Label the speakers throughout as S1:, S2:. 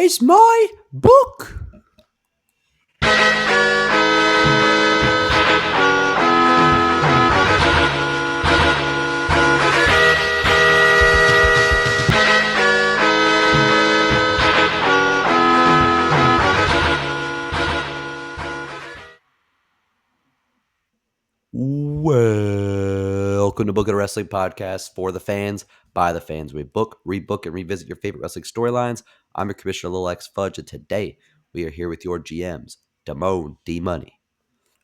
S1: It's my book. Welcome to Book of the Wrestling Podcast for the fans, by the fans. We book, rebook, and revisit your favorite wrestling storylines. I'm your commissioner, Lil X Fudge, and today we are here with your GMs, Damone D Money.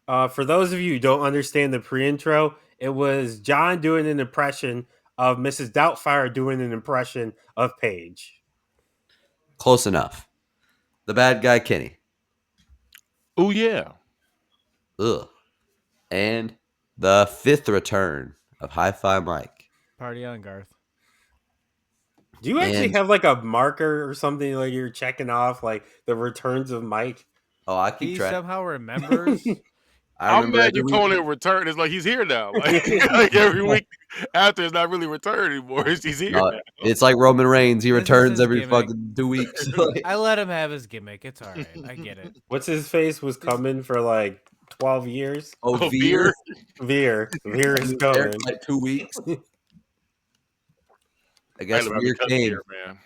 S2: For those of you who don't understand the pre-intro, it was John doing an impression of Mrs. Doubtfire doing an impression of Paige.
S1: Close enough. The bad guy, Kenny.
S3: Oh, yeah.
S1: Ugh. And the fifth return of Hi-Fi Mike.
S4: Party on, Garth.
S2: Do you actually have like a marker or something like you're checking off like the returns of Mike?
S1: Oh, I keep track.
S4: He somehow remembers.
S3: I'm mad you're calling it return. It's like he's here now. Like every week after, it's not really return anymore. He's here now.
S1: It's like Roman Reigns. He returns every fucking 2 weeks.
S4: I let him have his gimmick. It's all right. I get it.
S2: What's his face was coming for like 12 years.
S1: Oh, Veer.
S2: Veer is coming.
S1: Like 2 weeks. I guess Veer came.
S3: Here, man.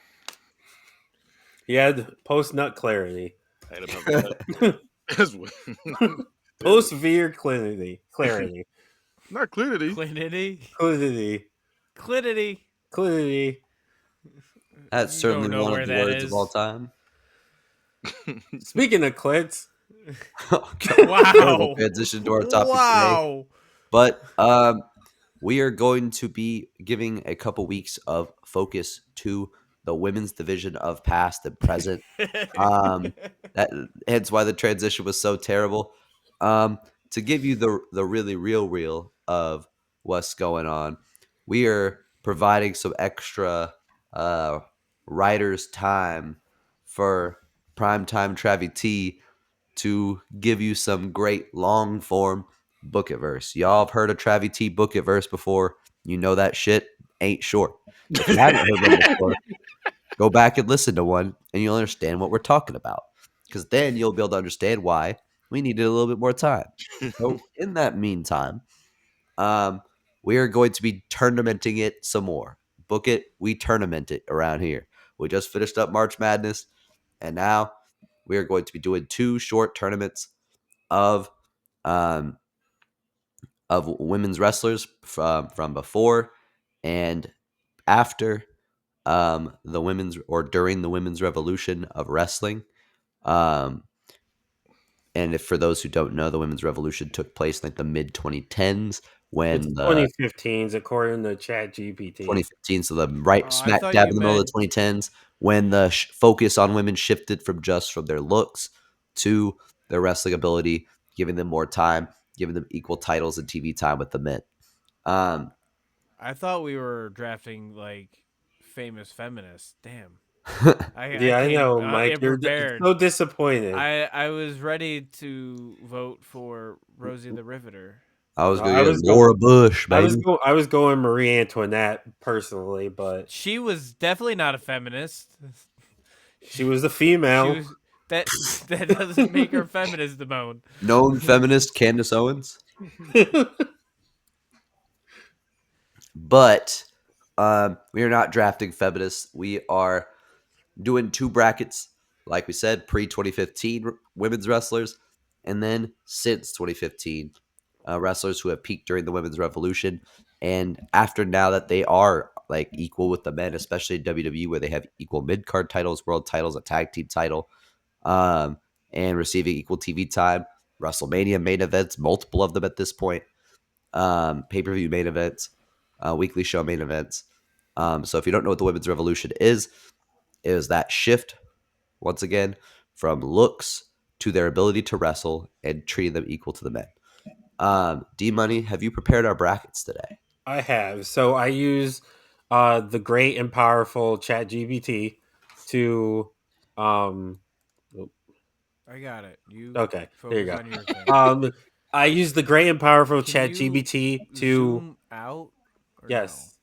S2: He had post-nut clarity. Post-Veer clarity.
S3: Not clarity.
S2: Clarity.
S1: That's certainly one of the words of all time.
S2: Speaking of clits.
S4: Wow.
S1: Transition to our topic today. But we are going to be giving a couple weeks of focus to the women's division of past and present. Hence why the transition was so terrible. To give you the really real of what's going on, we are providing some extra writers' time for Primetime Travie T to give you some great long form book it verse. Y'all have heard of Travie T book it verse before. You know that shit ain't short. If you haven't heard one before, go back and listen to one and you'll understand what we're talking about. Because then you'll be able to understand why we needed a little bit more time. So in that meantime, we are going to be tournamenting it some more. Book it, we tournament it around here. We just finished up March Madness, and now we are going to be doing 2 short tournaments of women's wrestlers from before and after the women's or during the women's revolution of wrestling. And if for those who don't know, the women's revolution took place in like the mid 2010s when
S2: it's 2015s according to ChatGPT.
S1: 2015, so the smack dab in the middle of the 2010s when the focus on women shifted from their looks to their wrestling ability, giving them more time, giving them equal titles and TV time with the men.
S4: I thought we were drafting like famous feminists. Damn.
S2: I know, Mike. You're so disappointed.
S4: I was ready to vote for Rosie the Riveter.
S1: I was going Laura Bush, baby.
S2: I was going Marie Antoinette personally, but
S4: she was definitely not a feminist.
S2: She was a female.
S4: That doesn't make her feminist, Damone.
S1: Known feminist Candace Owens. But we are not drafting feminists. We are doing 2 brackets, like we said, pre-2015 women's wrestlers, and then since 2015 wrestlers who have peaked during the women's revolution, and after now that they are like equal with the men, especially in WWE where they have equal mid-card titles, world titles, a tag team title, and receiving equal TV time, WrestleMania main events, multiple of them at this point, pay-per-view main events, weekly show main events. So if you don't know what the women's revolution is that shift, once again, from looks to their ability to wrestle and treating them equal to the men. D-Money, have you prepared our brackets today?
S2: I have. So I use the great and powerful ChatGPT to
S4: I got it.
S2: Okay, there you go. I use the great and powerful ChatGPT to
S4: zoom out.
S2: Yes.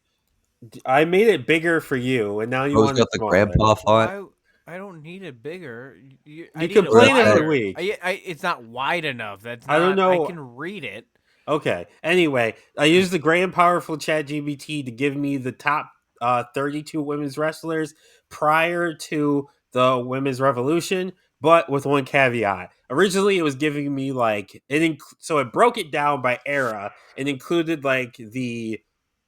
S2: No? I made it bigger for you, and now you want
S1: got the grandpa font.
S4: I don't need it bigger. I
S2: You
S4: need it
S2: complain every
S4: wider.
S2: week.
S4: It's not wide enough. That's
S2: I don't
S4: not. I
S2: know.
S4: can read it.
S2: Okay. Anyway, I used the great and powerful ChatGPT to give me the top 32 women's wrestlers prior to the women's revolution, but with one caveat. Originally, it was giving me like so it broke it down by era and included like the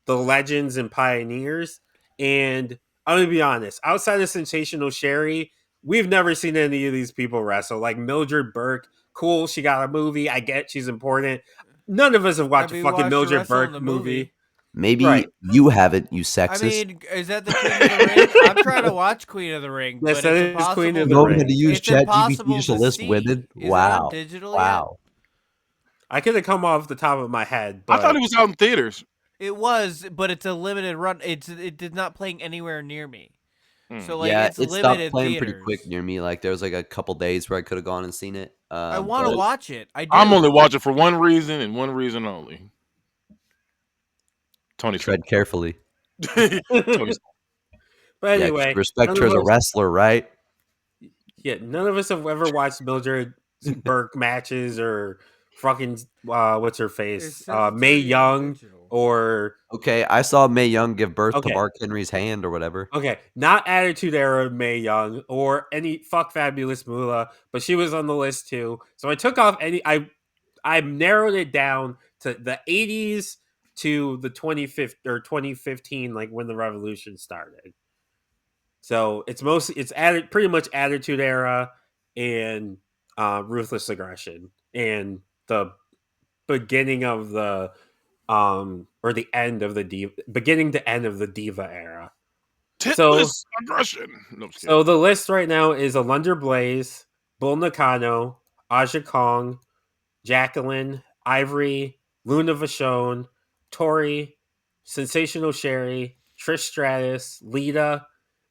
S2: legends and pioneers. And I'm gonna be honest, outside of Sensational Sherry, we've never seen any of these people wrestle. Like Mildred Burke, cool, she got a movie. I get she's important. None of us have watched a
S4: We
S2: fucking
S4: watched her
S2: Mildred
S4: wrestle in
S2: Burke
S4: the
S2: movie.
S4: movie.
S2: Right.
S1: Maybe you haven't, you
S4: I
S1: sexist.
S4: mean, is that the Queen of the Ring? I'm trying to watch Queen of the Ring,
S2: Yes,
S4: but
S2: that
S4: it's
S2: is Queen
S4: impossible.
S2: of
S1: You
S2: the
S1: know how to
S2: Ring.
S1: use
S4: It's
S1: ChatGPT
S4: impossible
S1: just to
S4: to
S1: list
S4: see.
S1: women?
S4: Is it on
S1: Wow.
S4: digital yet?
S1: Wow.
S2: I could have come off the top of my head,
S3: I thought
S2: but
S3: it was out in theaters.
S4: It was, but it's a limited run. It did not playing anywhere near me. So like
S1: Yeah,
S4: it's
S1: it stopped
S4: limited
S1: playing pretty quick
S4: theaters.
S1: near me. Like there was like a couple days where I could have gone and seen it.
S4: I want to
S1: But
S4: watch it. I do.
S3: I'm only watching for one reason and one reason only. Tony
S1: tread
S3: Storm.
S1: carefully.
S3: Tony Storm.
S2: but
S1: Yeah, 'cause
S2: anyway,
S1: respect
S2: none
S1: her
S2: of
S1: as a
S2: us
S1: wrestler, right?
S2: none of us have ever watched Mildred Burke matches or fucking what's her
S4: It
S2: face?
S4: says it's
S2: May
S4: already on
S2: Young
S4: digital.
S2: or
S1: Okay, I saw Mae Young give birth to
S2: okay.
S1: Mark Henry's hand or whatever.
S2: Okay, not Attitude Era May Young or any fuck Fabulous Moolah, but she was on the list too. So I took off any. I narrowed it down to the 80s to the 2015, like when the revolution started. So it's added pretty much Attitude Era and Ruthless Aggression and the beginning of the or the end of the beginning to end of the Diva era. So
S3: Titless aggression. No, I'm just
S2: So
S3: kidding.
S2: the list right now is Alunder Blaze, Bull Nakano, Aja Kong, Jacqueline, Ivory, Luna Vachon, Tori, Sensational Sherry, Trish Stratus, Lita,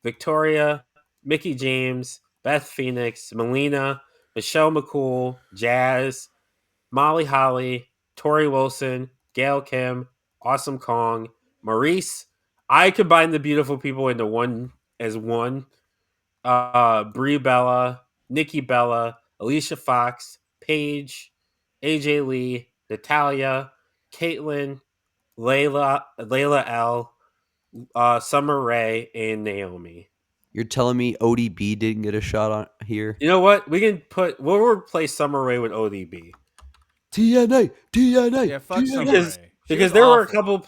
S2: Victoria, Mickie James, Beth Phoenix, Melina, Michelle McCool, Jazz, Molly Holly, Tori Wilson, Gail Kim, Awesome Kong, Maurice. I combine the beautiful people into one as one Brie Bella, Nikki Bella, Alicia Fox, Paige, AJ Lee, Natalia, Caitlin, Layla L, Summer Rae, and Naomi.
S1: You're telling me ODB didn't get a shot on here?
S2: You know what? We'll replace Summer Rae with ODB.
S1: TNA, TNA,
S4: Yeah, fuck
S1: TNA.
S4: Summer Rae. She
S2: Because
S4: was
S2: there were a
S4: awful.
S2: couple.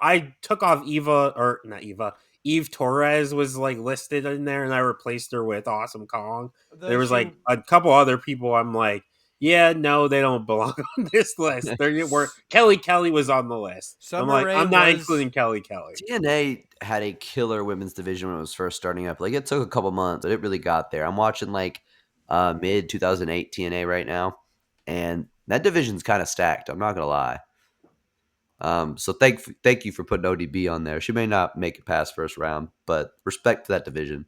S2: I took off Eva or not Eva. Eve Torres was like listed in there, and I replaced her with Awesome Kong. There was like a couple other people. I'm like, yeah, no, they don't belong on this list. Kelly was on the list. I'm
S4: Summer
S2: like,
S4: Rae
S2: I'm not
S4: was-
S2: including Kelly.
S1: TNA had a killer women's division when it was first starting up. Like it took a couple months, but it really got there. I'm watching like mid 2008 TNA right now, and that division's kind of stacked. I'm not gonna lie. So thank you for putting ODB on there. She may not make it past first round, but respect to that division.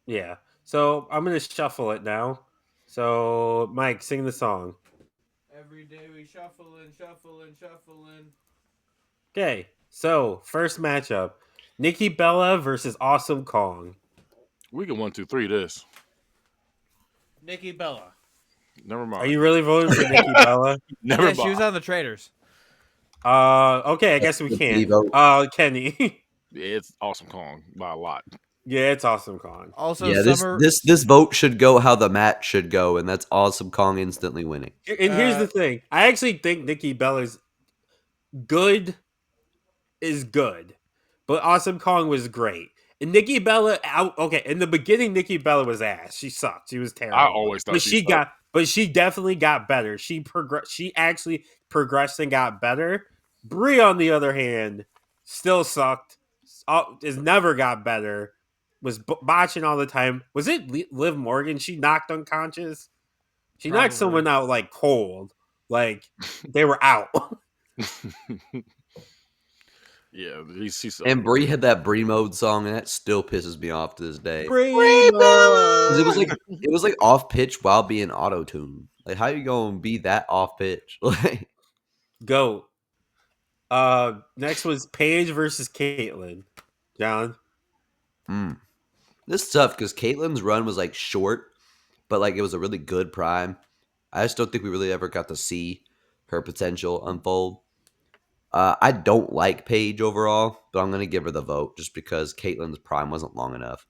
S2: Yeah. So I'm gonna shuffle it now. So Mike, sing the song.
S4: Every day we shuffling.
S2: Okay. So first matchup, Nikki Bella versus Awesome Kong.
S3: We can 1, 2, 3 this.
S4: Nikki Bella.
S3: Never mind.
S2: Are you really voting for Nikki Bella?
S3: Never
S4: Yeah,
S3: mind.
S4: she was on the Traders.
S2: Okay, I guess we can. Kenny.
S3: Yeah, it's Awesome Kong by a lot.
S2: Yeah, it's Awesome Kong.
S4: Also,
S1: Yeah,
S4: Summer.
S1: this vote should go how the match should go, and that's Awesome Kong instantly winning.
S2: And here's the thing: I actually think Nikki Bella's good is good, but Awesome Kong was great. And Nikki Bella, okay, in the beginning, Nikki Bella was ass. She sucked. She was terrible.
S3: I always thought she sucked.
S2: But she definitely got better. She actually progressed and got better. Brie, on the other hand, still sucked. Is never got better. Was botching all the time. Was it Liv Morgan? She knocked unconscious. She knocked someone out like cold. Like they were out.
S3: Yeah, she's
S1: And Brie had that Brie mode song, and that still pisses me off to this day.
S2: Brie
S1: 'Cause
S2: mode.
S1: it was like off pitch while being auto tuned. Like how you gonna be that off pitch? Like
S2: Go. Next was Paige versus Caitlyn. John.
S1: This is tough because Caitlyn's run was like short, but like it was a really good prime. I just don't think we really ever got to see her potential unfold. I don't like Paige overall, but I'm gonna give her the vote just because Caitlyn's prime wasn't long enough.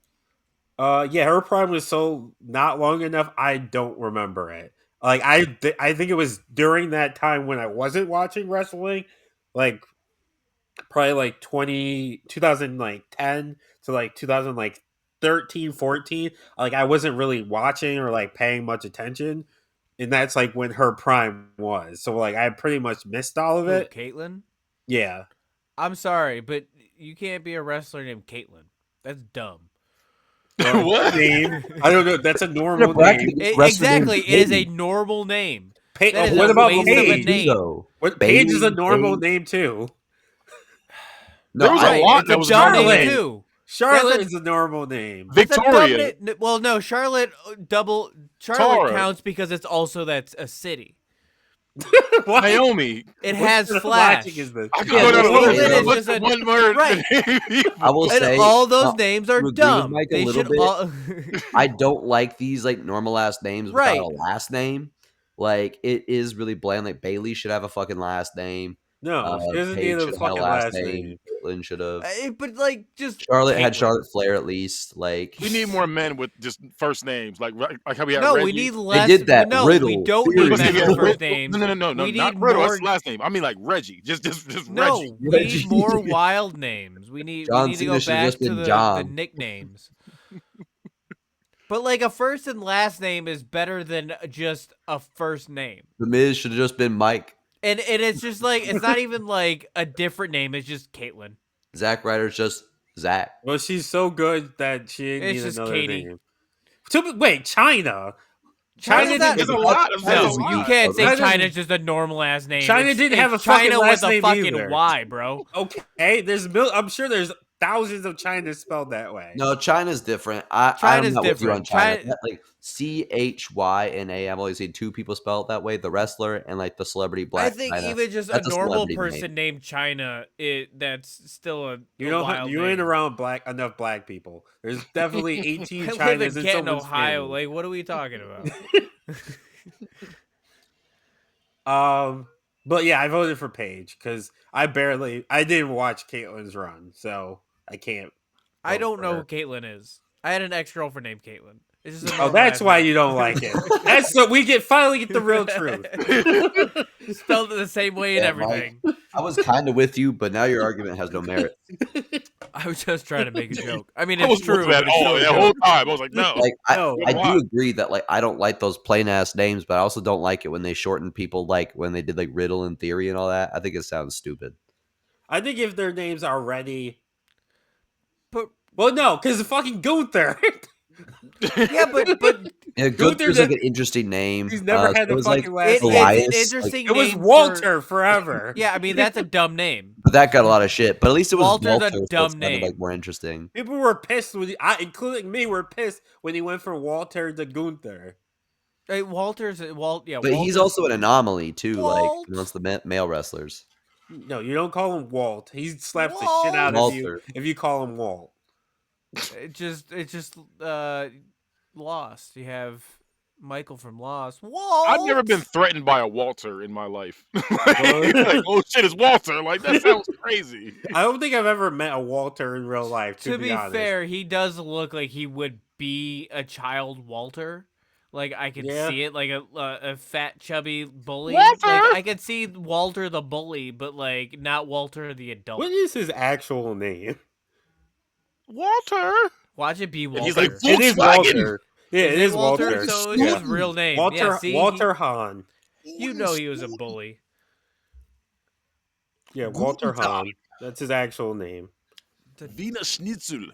S2: Yeah, her prime was so not long enough. I don't remember it. Like I think it was during that time when I wasn't watching wrestling, like probably like 2010 to like 2000 like 13 14. Like I wasn't really watching or like paying much attention, and that's like when her prime was. So like I pretty much missed all of
S4: Who,
S2: it.
S4: Caitlyn?
S2: Yeah.
S4: I'm sorry, but you can't be a wrestler named Caitlyn. That's dumb.
S3: What?
S2: Name? I don't know. That's a normal name.
S4: Exactly, it is a normal name. That is
S2: What
S4: a
S2: about
S4: waste of a
S2: Paige?
S4: name.
S2: What Paige is a
S1: Bailey,
S2: normal
S1: Paige.
S2: name too.
S1: No,
S3: There was a
S4: Right,
S3: lot
S4: it's
S3: that
S4: a
S3: was
S4: dumb
S3: normal
S4: name
S2: Charlotte.
S4: too.
S2: Charlotte is a normal name.
S4: That's a dumb
S3: Victoria,
S4: name. Well, no, Charlotte
S3: Tara.
S4: counts because it's also that's a city.
S2: What?
S3: Naomi.
S4: It
S2: What
S4: has
S2: kind of
S4: Flash.
S2: logic is this?
S3: I could
S1: Yeah,
S3: go down a
S1: Caitlyn
S3: little
S1: is
S3: what's
S4: just
S3: the
S4: a-
S3: one word?
S4: right.
S1: I will
S4: And
S1: say
S4: all those
S1: now,
S4: names are
S1: to agree with
S4: dumb.
S1: Mike a
S4: They
S1: little
S4: should
S1: bit.
S4: all
S1: I don't like these like normal last names without
S4: Right.
S1: a last name. Like it is really bland. Like Bailey should have a fucking last name.
S2: No, she doesn't need
S1: Paige
S2: a
S1: should have had a
S2: fucking
S1: last
S2: last
S1: name.
S2: name.
S1: Caitlyn should have.
S4: But like just
S1: Charlotte had
S4: Caitlyn.
S1: Charlotte Flair at least. Like
S3: We need more men with just first names, like how we had
S4: No,
S3: Reggie.
S4: we need
S1: they
S4: less.
S1: did that.
S4: No,
S1: Riddle,
S4: we don't
S1: Theory.
S4: need
S3: Let's see,
S4: men
S3: we
S4: with
S3: had
S4: first
S3: Riddle.
S4: names.
S3: No,
S4: We
S3: not
S4: need
S3: Riddle.
S4: more.
S3: That's the last name. I mean like Reggie. Just
S4: No,
S3: Reggie.
S4: we
S1: Reggie.
S4: need more wild names. We need
S1: John
S4: to
S1: Cena
S4: go
S1: should have
S4: back
S1: just
S4: to
S1: been
S4: the
S1: John.
S4: nicknames. But like a first and last name is better than just a first name.
S1: The Miz should have just been Mike.
S4: And it's just like it's not even like a different name. It's just Caitlyn.
S1: Zack Ryder's just Zach.
S2: Well, she's so good that she didn't
S4: It's
S2: need
S4: just
S2: another
S4: Katie.
S2: name. Wait, China.
S4: China's not.
S3: There's a lot.
S4: No,
S1: a
S4: you
S1: lot.
S4: can't say
S2: China's-
S4: China's just a normal ass name.
S2: China didn't have a
S4: it's
S2: fucking
S4: China
S2: last
S4: with a
S2: name
S4: fucking
S2: either.
S4: Y, bro.
S2: Okay, I'm sure there's thousands of Chinas spelled that way.
S1: No, China's different.
S4: China's
S1: I'm not with you on
S4: different.
S1: China.
S4: China-
S1: Like CHYNA. I've always seen two people spell it that way: the wrestler and like the celebrity Black
S4: I think
S1: China.
S4: even just a
S1: That's a
S4: normal
S1: celebrity
S4: person
S1: name.
S4: named China, that's still a
S2: You know,
S4: wild
S2: you
S4: name.
S2: ain't around enough black people. There's definitely 18
S4: I live
S2: Chinas
S4: in
S2: in
S4: Canton,
S2: someone's
S4: Ohio.
S2: family.
S4: Like, what are we talking about?
S2: But yeah, I voted for Paige because I didn't watch Caitlyn's run, so I can't.
S4: I
S2: vote
S4: don't
S2: for
S4: know
S2: her.
S4: who Caitlyn is. I had an ex-girlfriend named Caitlyn. It's just a
S2: Oh,
S4: normal
S2: that's
S4: ass
S2: why
S4: name.
S2: you don't like it. That's so we finally get the real truth.
S4: Spelled it the same way and
S1: Yeah,
S4: everything.
S1: I was kind of with you, but now your argument has no merit.
S4: I was just trying to make a joke. I mean,
S3: I was
S4: it's true.
S3: with that
S4: But it's still a
S3: that
S4: joke.
S3: whole time. I was like, no.
S1: Like
S2: No.
S1: I
S3: Why?
S1: do agree that like I don't like those plain ass names, but I also don't like it when they shorten people like when they did like Riddle and Theory and all that. I think it sounds stupid.
S2: I think if their names are ready,
S4: But
S2: well, no, because fucking Gunther.
S4: yeah, but
S1: Yeah,
S2: Gunther's
S1: Gunther's like an interesting name.
S2: He's never had
S1: so
S2: a
S1: was, like,
S2: fucking last name.
S1: Elias,
S4: it's an interesting.
S2: It was
S4: name
S2: Walter forever.
S4: Yeah, I mean that's a dumb name.
S1: but that got a lot of shit. But at least it was
S4: Walter's a
S1: Walter, so it
S4: dumb
S1: sounded,
S4: name.
S1: like more interesting.
S2: People were pissed including me, were pissed when he went from Walter to Gunther.
S4: Hey, Walter's Walt. Yeah,
S1: But he's
S4: Walter's-
S1: also an anomaly too,
S4: Walt.
S1: like amongst the male wrestlers.
S2: No, you don't call him Walt. He slaps the shit out of you
S1: Walter.
S2: if you call him Walt.
S4: It just Lost. You have Michael from Lost. Walt.
S3: I've never been threatened by a Walter in my life. Like, oh shit, it's Walter. Like that sounds crazy.
S2: I don't think I've ever met a Walter in real life. To
S4: To be
S2: honest.
S4: fair, he does look like he would be a child Walter. Like I could
S2: Yeah.
S4: see it, like a fat chubby bully.
S3: Walter!
S4: Like, I could see Walter the bully, but like not Walter the adult.
S2: What is his actual name?
S3: Walter.
S4: Watch it be Walter.
S3: he's like,
S2: It is
S3: Volkswagen.
S2: Walter. Yeah, it is Walter.
S4: So it's
S2: Yeah.
S4: his real name.
S2: Walter
S4: Yeah, see,
S2: Walter Hahn.
S4: You know he was a bully.
S2: Yeah, Walter Hahn. That's his actual name.
S3: Wiener Schnitzel.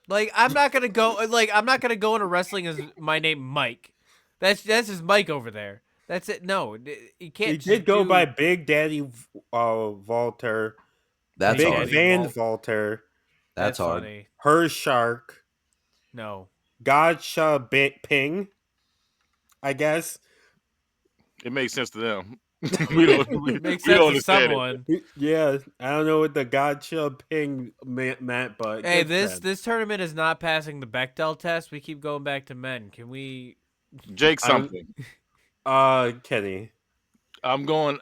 S4: Like I'm not gonna go. Like I'm not gonna go into wrestling as my name Mike. That's his Mike over there. That's it. No, you can't.
S2: He
S4: just
S2: did go
S4: do-
S2: by Big Daddy Walter.
S1: That's
S2: Big
S1: hard.
S2: Van Walter.
S1: That's hard.
S4: funny.
S2: Her Shark.
S4: No,
S2: Gotcha Bit Ping. I guess.
S3: It makes sense to them. we don't
S4: Makes
S3: we
S4: sense
S3: don't
S4: to
S3: understand it.
S4: someone.
S2: Yeah, I don't know what the gotcha ping meant, but
S4: Hey,
S2: good for him.
S4: this tournament is not passing the Bechdel test. We keep going back to men. Can we?
S3: Jake
S2: I'm-
S3: something.
S2: Kenny.
S3: I'm going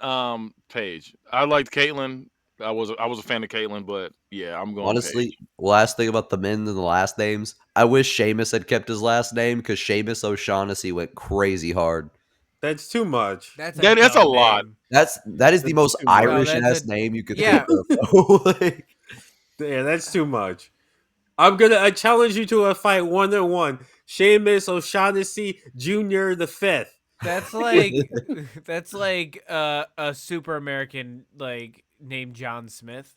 S3: Paige. I liked Caitlyn. I was a fan of Caitlyn, but yeah, I'm going
S1: Honestly,
S3: Paige.
S1: last thing about the men and the last names, I wish Sheamus had kept his last name because Sheamus O'Shaughnessy went crazy hard.
S2: That's too much.
S4: That's a
S3: That's a
S4: dumb
S3: lot.
S4: name.
S1: That is the
S2: That's
S1: most
S2: too much.
S4: No,
S1: Irish
S4: that's
S1: ass
S4: a
S1: name you could
S4: yeah.
S1: think of. Like,
S2: Yeah, that's too much. I challenge you to a fight 1-on-1. Sheamus O'Shaughnessy Jr. the Fifth.
S4: That's like that's like a super American like named John Smith.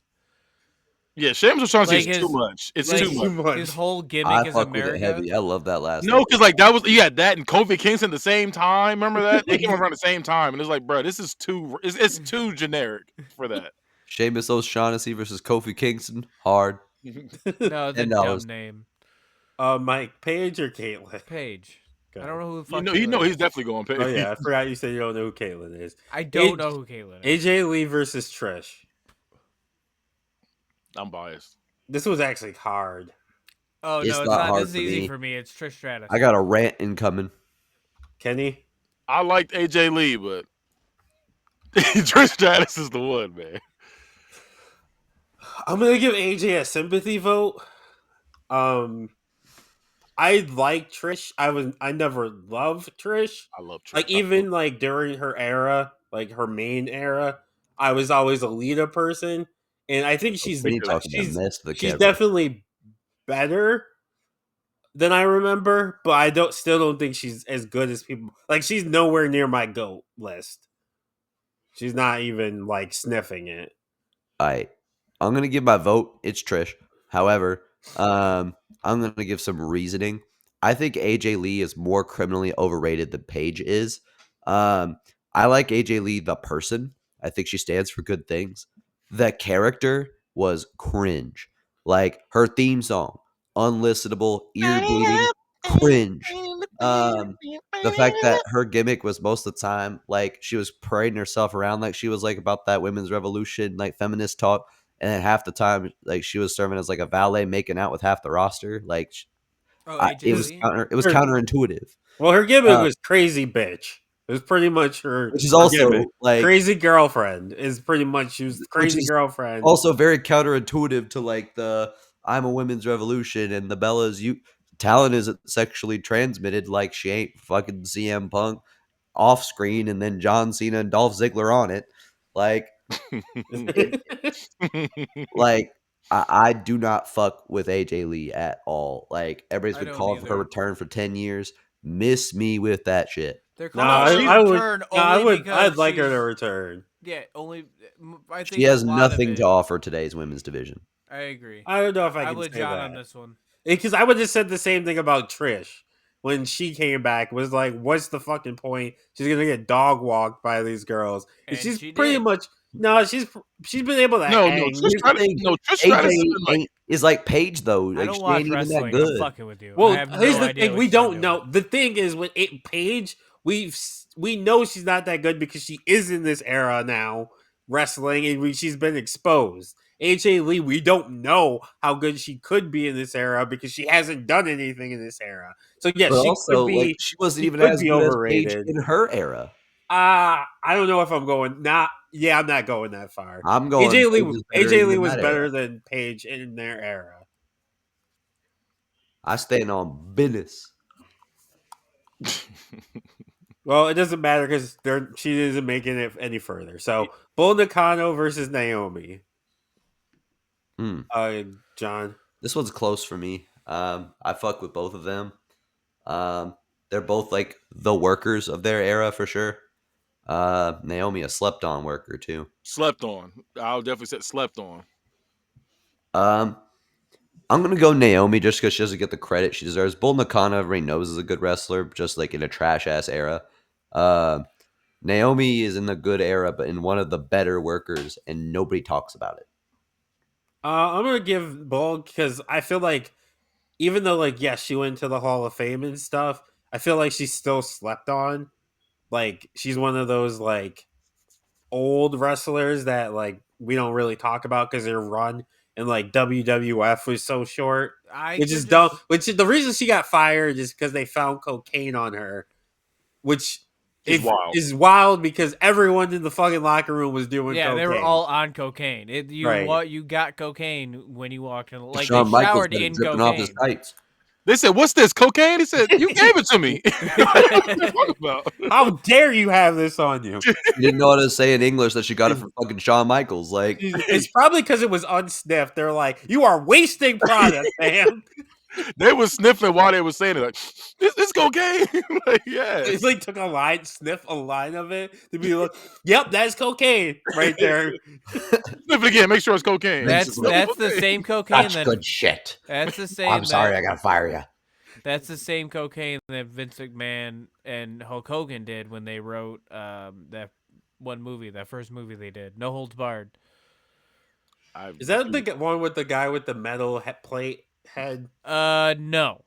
S3: Yeah, Sheamus O'Shaughnessy
S4: Like
S3: is too
S4: his
S3: much. It's
S4: like
S3: too much.
S2: much.
S4: his whole
S1: I
S4: gimmick is
S1: fuck with it
S4: America.
S1: heavy. I love that last
S3: No,
S1: name.
S3: because like that was you had that and Kofi Kingston the same time. Remember that they came around the same time, and it's like, bro, this is too. It's too generic for that.
S1: Sheamus O'Shaughnessy versus Kofi Kingston. Hard.
S4: No, it's a
S1: $10.
S4: dumb name.
S2: Mike, Paige or Caitlyn?
S4: Paige. I
S2: Okay.
S4: don't know who the
S3: You
S4: fuck.
S3: know,
S4: Caitlyn
S3: he's
S4: is.
S3: definitely going Paige.
S2: Oh yeah, I forgot you said you don't know who Caitlyn is.
S4: I don't know who Caitlyn is.
S2: AJ Lee versus Trish.
S3: I'm biased.
S2: This was actually hard.
S4: Oh
S1: It's
S4: no, it's
S1: not
S4: not.
S1: hard
S4: This is
S1: for
S4: easy
S1: me.
S4: for me. It's Trish Stratus.
S1: I got a rant incoming.
S2: Kenny?
S3: I liked AJ Lee, but Trish Stratus is the one, man.
S2: I'm gonna give AJ a sympathy vote. I like Trish. I never loved Trish.
S3: I love Trish.
S2: Like even like during her era, like her main era, I was always a Lita person, and I think she's
S1: When you talking that mess to the
S2: she's
S1: camera.
S2: definitely better than I remember, but I still don't think she's as good as people. Like she's nowhere near my GOAT list. She's not even like sniffing it.
S1: I'm gonna give my vote. It's Trish. However, I'm gonna give some reasoning. I think AJ Lee is more criminally overrated than Paige is. I like AJ Lee the person. I think she stands for good things. The character was cringe. Like her theme song, unlistenable, ear bleeding, cringe. The fact that her gimmick was most of the time like she was parading herself around like she was like about that women's revolution, like feminist talk, and then half the time like she was serving as like a valet making out with half the roster. Like
S4: Oh,
S1: it
S4: AJ
S1: was
S4: Lee.
S1: it was counterintuitive,
S2: Well, her gimmick was crazy bitch. It was pretty much her.
S1: which is
S2: her
S1: also
S2: gimmick.
S1: like
S2: Crazy girlfriend is pretty much she was crazy
S1: is
S2: girlfriend.
S1: also very counterintuitive to like the I'm a women's revolution and the Bellas. You talent isn't sexually transmitted. Like she ain't fucking CM Punk off screen and then John Cena and Dolph Ziggler on it. Like, like I do not fuck with AJ Lee at all. Like everybody's
S4: I
S1: been
S4: don't
S1: calling for her
S4: either.
S1: return for 10 years. Miss me with that shit.
S4: They're
S2: No,
S4: calling for
S2: I
S4: a
S2: would.
S4: return
S2: No, I
S4: only
S2: would.
S4: because
S2: I'd like her to
S4: she's-
S2: return.
S4: Yeah, only. I think
S1: She has
S4: a lot of
S1: nothing
S4: it-
S1: to offer today's women's division.
S4: I agree.
S2: I don't know if I
S4: I'm
S2: can
S4: with
S2: say
S4: John
S2: that
S4: on this one.
S2: because I would have said the same thing about Trish when she came back. Was like, what's the fucking point? She's gonna get dog walked by these girls, and
S4: And
S2: she's
S4: she
S2: pretty
S4: did.
S2: much no. She's been able to
S3: No,
S2: hang.
S3: Trish Stratus. No, Trish Stratus has been like.
S1: Is like Paige though.
S4: I
S1: Like
S4: don't
S1: she
S4: watch
S1: ain't even that
S4: wrestling. I'm
S1: good.
S4: fucking with you. I
S2: Well,
S4: have
S2: here's
S4: no
S2: the
S4: idea
S2: thing:
S4: what
S2: we
S4: she's
S2: don't
S4: doing.
S2: know. The thing is, with Paige, we know she's not that good because she is in this era now wrestling, and she's been exposed. AJ Lee, we don't know how good she could be in this era because she hasn't done anything in this era. So yes,
S1: But
S2: she
S1: also,
S2: could be.
S1: like she wasn't
S2: she
S1: even
S2: could
S1: as
S2: be
S1: good as Paige
S2: overrated.
S1: in her era.
S2: I don't know if I'm going. Not yeah, I'm not going that far.
S1: I'm going.
S2: AJ Lee,
S1: Paige is better
S2: AJ
S1: even
S2: Lee
S1: in
S2: was
S1: that
S2: better
S1: era.
S2: than Paige in their era.
S1: I stand on business.
S2: Well, it doesn't matter because she isn't making it any further. So, Bull Nakano versus Naomi.
S1: Hmm.
S2: John.
S1: This one's close for me. I fuck with both of them. They're both like the workers of their era for sure. Naomi a slept on worker too.
S3: Slept on. I'll definitely say slept on.
S1: I'm gonna go Naomi just because she doesn't get the credit she deserves. Bull Nakano, everybody knows is a good wrestler, just like in a trash ass era. Naomi is in the good era, but in one of the better workers, and nobody talks about it.
S2: I'm gonna give Bull because I feel like even though like yes, she went to the Hall of Fame and stuff, I feel like she's still slept on. Like she's one of those like old wrestlers that like we don't really talk about because their run in like WWF was so short,
S4: I
S2: which
S4: could
S2: is dumb.
S4: just-
S2: Which is the reason she got fired is because they found cocaine on her, which
S3: Is wild.
S2: is wild because everyone in the fucking locker room was doing
S4: Yeah,
S2: cocaine.
S4: they were all on cocaine.
S2: Right.
S4: You got cocaine when you walked in. Like
S1: Shawn
S4: they
S1: Michaels
S4: showered
S1: had it
S4: in
S1: dripping off his
S4: cocaine.
S1: tights.
S3: They said, "What's this? Cocaine?" He said, "You gave it to me." What are you talking about?
S2: How dare you have this on you?
S1: She didn't know how to say in English that she got it from fucking Shawn Michaels. Like,
S2: It's probably because it was unsniffed. They're like, you are wasting product, man.
S3: They were sniffing while they were saying it. Like, this cocaine. Like, yeah.
S2: It's like took a line, sniff a line of it to be like, yep, that's cocaine right there.
S3: Sniff it again. Make sure it's cocaine.
S4: That's the same cocaine that
S1: shit.
S4: that's the same.
S1: I'm sorry, I gotta fire you.
S4: That's the same cocaine that Vince McMahon and Hulk Hogan did when they wrote that one movie, that first movie they did, No Holds Barred.
S2: Is that the one with the guy with the metal plate head?
S4: No.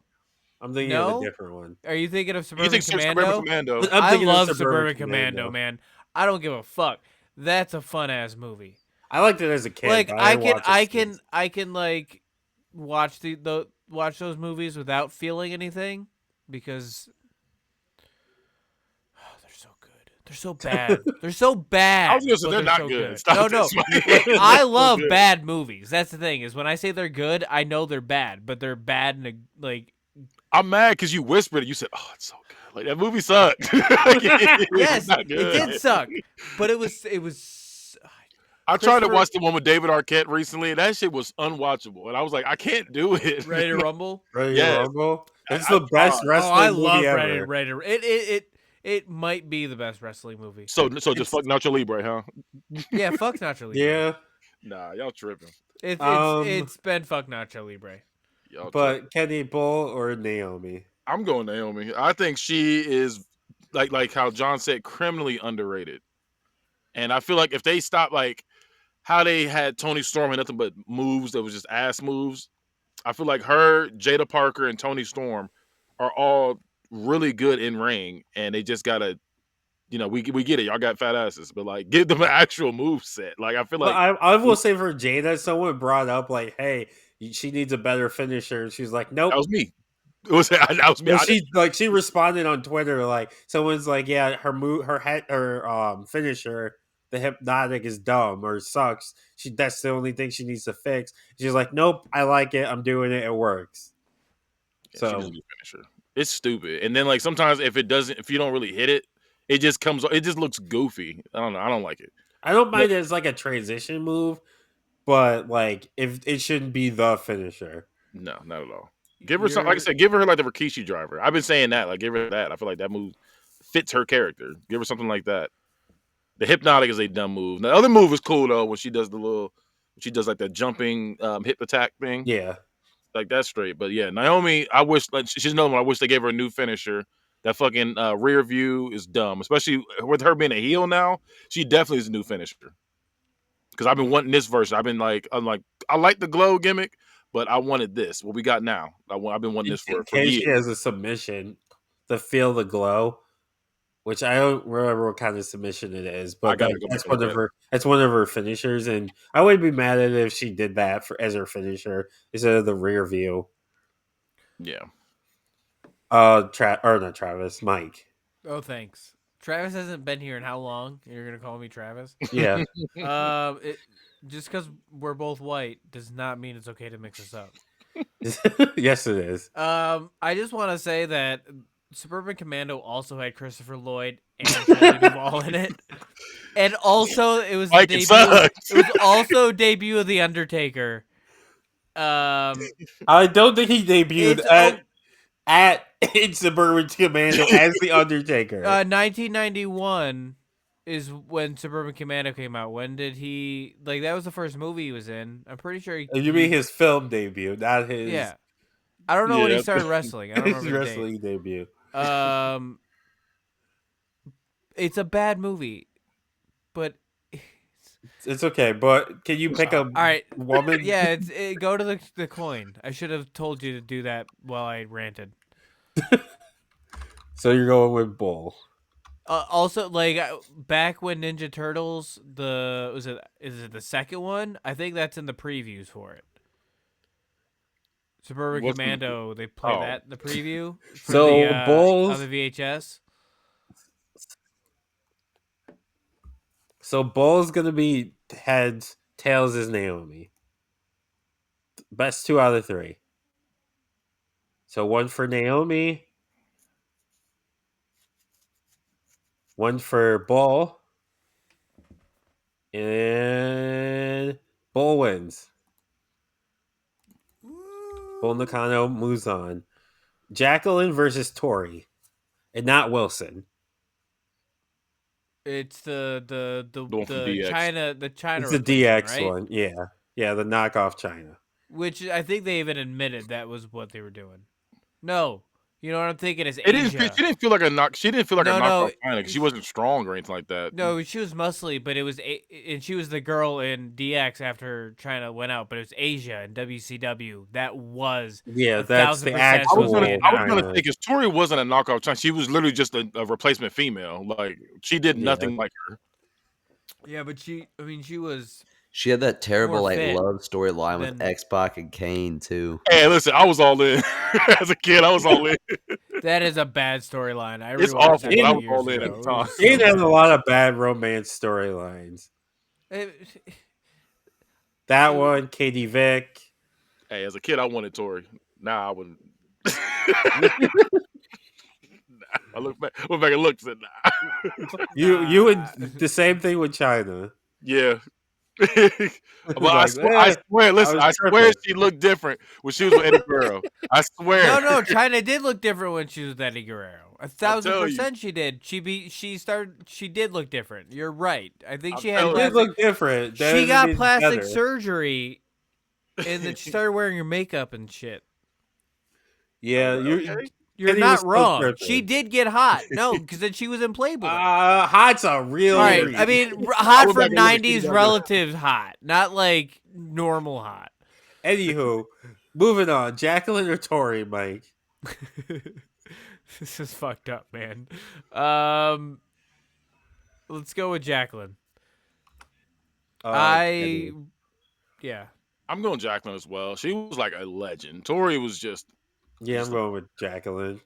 S2: I'm thinking of a different one.
S4: Are you thinking of
S3: You
S4: Suburban
S3: think
S4: Commando?
S3: Suburban Commando?
S2: I'm
S4: I
S2: thinking of
S4: love Suburban Commando, man. I don't give a fuck. That's a fun ass movie.
S2: I liked it as a kid.
S4: Like
S2: but
S4: I
S2: didn't
S4: can,
S2: watch it
S4: I
S2: since.
S4: can, I can like watch watch those movies without feeling anything because they're so good. They're so bad. They're so bad.
S3: I was gonna say
S4: but
S3: they're not
S4: so
S3: good. Stop
S4: No,
S3: this,
S4: no.
S3: Mike.
S4: Like, I love
S3: Good.
S4: bad movies. That's the thing is when I say they're good, I know they're bad, but they're bad in a like.
S3: I'm mad because you whispered it. You said, "Oh, it's so good." Like that movie sucked. Like, it's
S4: Yes,
S3: not
S4: it
S3: good.
S4: did suck, but it was.
S3: I tried to
S4: Christopher-
S3: watch the one with David Arquette recently, and that shit was unwatchable. And I was like, I can't do it.
S4: Ready to Rumble.
S2: Ready to
S3: Yes.
S2: Rumble? It's
S3: I
S2: the best
S3: tried.
S2: wrestling
S4: I
S2: movie
S4: love
S2: ever.
S4: Ready. It might be the best wrestling movie.
S3: So just fuck Nacho Libre, huh?
S4: Yeah, fuck Nacho Libre.
S2: Yeah,
S3: Nah, y'all tripping.
S4: It's been fuck Nacho Libre.
S3: Y'all tripping.
S2: but Kenny Bull or Naomi?
S3: I'm going Naomi. I think she is like how John said, criminally underrated. And I feel like if they stop like how they had Tony Storm and nothing but moves that was just ass moves, I feel like her, Jada Parker, and Tony Storm are all really good in ring, and they just gotta, we get it. Y'all got fat asses, but like give them an actual move set. Like I feel
S2: But
S3: like
S2: I will say for Jada, someone brought up like, "Hey, she needs a better finisher," and she's like, "Nope."
S3: that was me. It was that was me.
S2: No, she responded on Twitter like someone's like, "Yeah, her finisher, the hypnotic is dumb or sucks. That's the only thing she needs to fix." She's like, "Nope, I like it. I'm doing it. It works."
S3: She
S2: So
S3: doesn't do finisher. It's stupid. And then like sometimes if you don't really hit it, it just looks goofy. I don't know. I don't like it.
S2: I don't mind it as like a transition move, but like if it shouldn't be the finisher.
S3: No, not at all. Give her something. Like I said, give her like the Rikishi driver. I've been saying that. Like, give her that. I feel like that move fits her character. Give her something like that. The hypnotic is a dumb move. The other move is cool though when she does like that jumping hip attack thing.
S2: Yeah.
S3: Like that's straight. But yeah, Naomi, I wish like she's another one. I wish they gave her a new finisher. That fucking rear view is dumb, especially with her being a heel now. She definitely is a new finisher. Because I've been wanting this version. I'm like, I like the glow gimmick, but I wanted this. What we got now. I've been wanting this for
S2: case
S3: years.
S2: she has a submission to feel the glow, which I don't remember what kind of submission it is, but that's one of her finishers, and I wouldn't be mad at it if she did that as her finisher instead of the rear view.
S3: Yeah.
S2: Not Travis, Mike.
S4: Oh, thanks. Travis hasn't been here in how long? You're gonna call me Travis?
S2: Yeah.
S4: Just because we're both white does not mean it's okay to mix us up.
S2: Yes, it is.
S4: I just want to say that Suburban Commando also had Christopher Lloyd and Shelley Duvall in it, and also it was the debut. It was also debut of the Undertaker.
S2: I don't think he debuted in Suburban Commando as the Undertaker.
S4: 1991 is when Suburban Commando came out. When did he that was the first movie he was in? I'm pretty sure
S2: you mean his film debut, not his.
S4: Yeah. I don't know when he started wrestling. I don't remember
S2: his wrestling debut.
S4: It's a bad movie, but
S2: it's okay. But can you pick a woman?
S4: Yeah, go to the coin. I should have told you to do that while I ranted.
S2: So you're going with Bull.
S4: Also, like back when Ninja Turtles, is it the second one? I think that's in the previews for it. Suburban
S3: What's in
S4: Commando, they play
S3: oh
S4: that in the preview for the
S2: So
S4: on the
S2: Bulls.
S4: VHS.
S2: So Bull's gonna be heads. Tails is Naomi. Best 2 out of 3. So one for Naomi, one for Bull, and Bull wins. Bull Nakano moves on. Jacqueline versus Tori, and not Wilson.
S4: It's
S3: the one from
S4: the
S3: DX.
S4: China
S2: It's the
S4: replacement,
S2: DX
S4: right?
S2: one. Yeah. Yeah, the knockoff China.
S4: Which I think they even admitted that was what they were doing. No, you know what I'm thinking is
S3: It didn't. She
S4: Asia.
S3: didn't feel like a knock. She didn't feel like a
S4: No,
S3: knockoff
S4: no,
S3: China because she wasn't strong or anything like that.
S4: no, she was muscly, but it was and she was the girl in DX after China went out, but it was Asia in WCW. That was
S2: Yeah,
S4: a
S2: that's the
S4: 1,000%
S3: I was
S2: actual
S3: gonna.
S4: Soviet
S3: I was gonna
S2: China.
S3: say because Tori wasn't a knockoff China. She was literally just a replacement female. Like she did
S2: Yeah.
S3: nothing like her.
S4: Yeah, but she was
S1: She had that terrible
S4: more
S1: like
S4: fit
S1: love storyline with
S4: than
S1: X Pac and Kane too.
S3: Hey, listen, I was all in as a kid. I was all in.
S4: that is a bad storyline. I
S3: It's
S4: rewatched
S3: awful,
S4: that
S3: but I
S4: 2
S3: was
S4: years
S3: all in at
S4: ago.
S3: the
S4: It
S3: time.
S4: was
S2: Kane
S4: so
S2: has a
S4: bad.
S2: lot of bad romance storylines.
S4: It-
S2: That one, Katie Vick.
S3: Hey, as a kid, I wanted Tori. Now I wouldn't. I went back and looked. Said, nah.
S2: You would
S4: Nah.
S2: the same thing with China.
S3: Yeah. But
S2: Like,
S3: I swear,
S2: I
S3: listen,
S2: was
S3: I swear
S2: tripping.
S3: she looked different when she was with Eddie Guerrero. I swear.
S4: No, China did look different when she was with Eddie Guerrero.
S3: I tell you.
S4: 1,000% she did. She did look different. You're right. I think
S3: I'm
S4: she had
S3: telling
S2: It did
S4: plastic.
S2: look different. That
S4: She
S2: doesn't
S4: got
S2: mean
S4: plastic
S2: better.
S4: surgery, and then she started wearing her makeup and shit.
S2: Yeah,
S3: Okay.
S4: You're
S2: Kenny was
S4: not
S2: still
S4: wrong.
S2: tripping.
S4: She did get hot. No, because then she was in Playboy.
S2: Hot's a real
S4: All right.
S2: reach.
S4: I mean,
S3: I
S4: hot
S3: went
S4: for
S3: back and looked at
S4: '90s
S3: Kenny
S4: relatives hot, not like normal hot.
S2: Anywho, moving on. Jacqueline or Tori, Mike?
S4: This is fucked up, man. Let's go with Jacqueline.
S2: Kenny.
S4: Yeah.
S3: I'm going Jacqueline as well. She was like a legend. Tori was just.
S2: Yeah, I'm going with Jacqueline.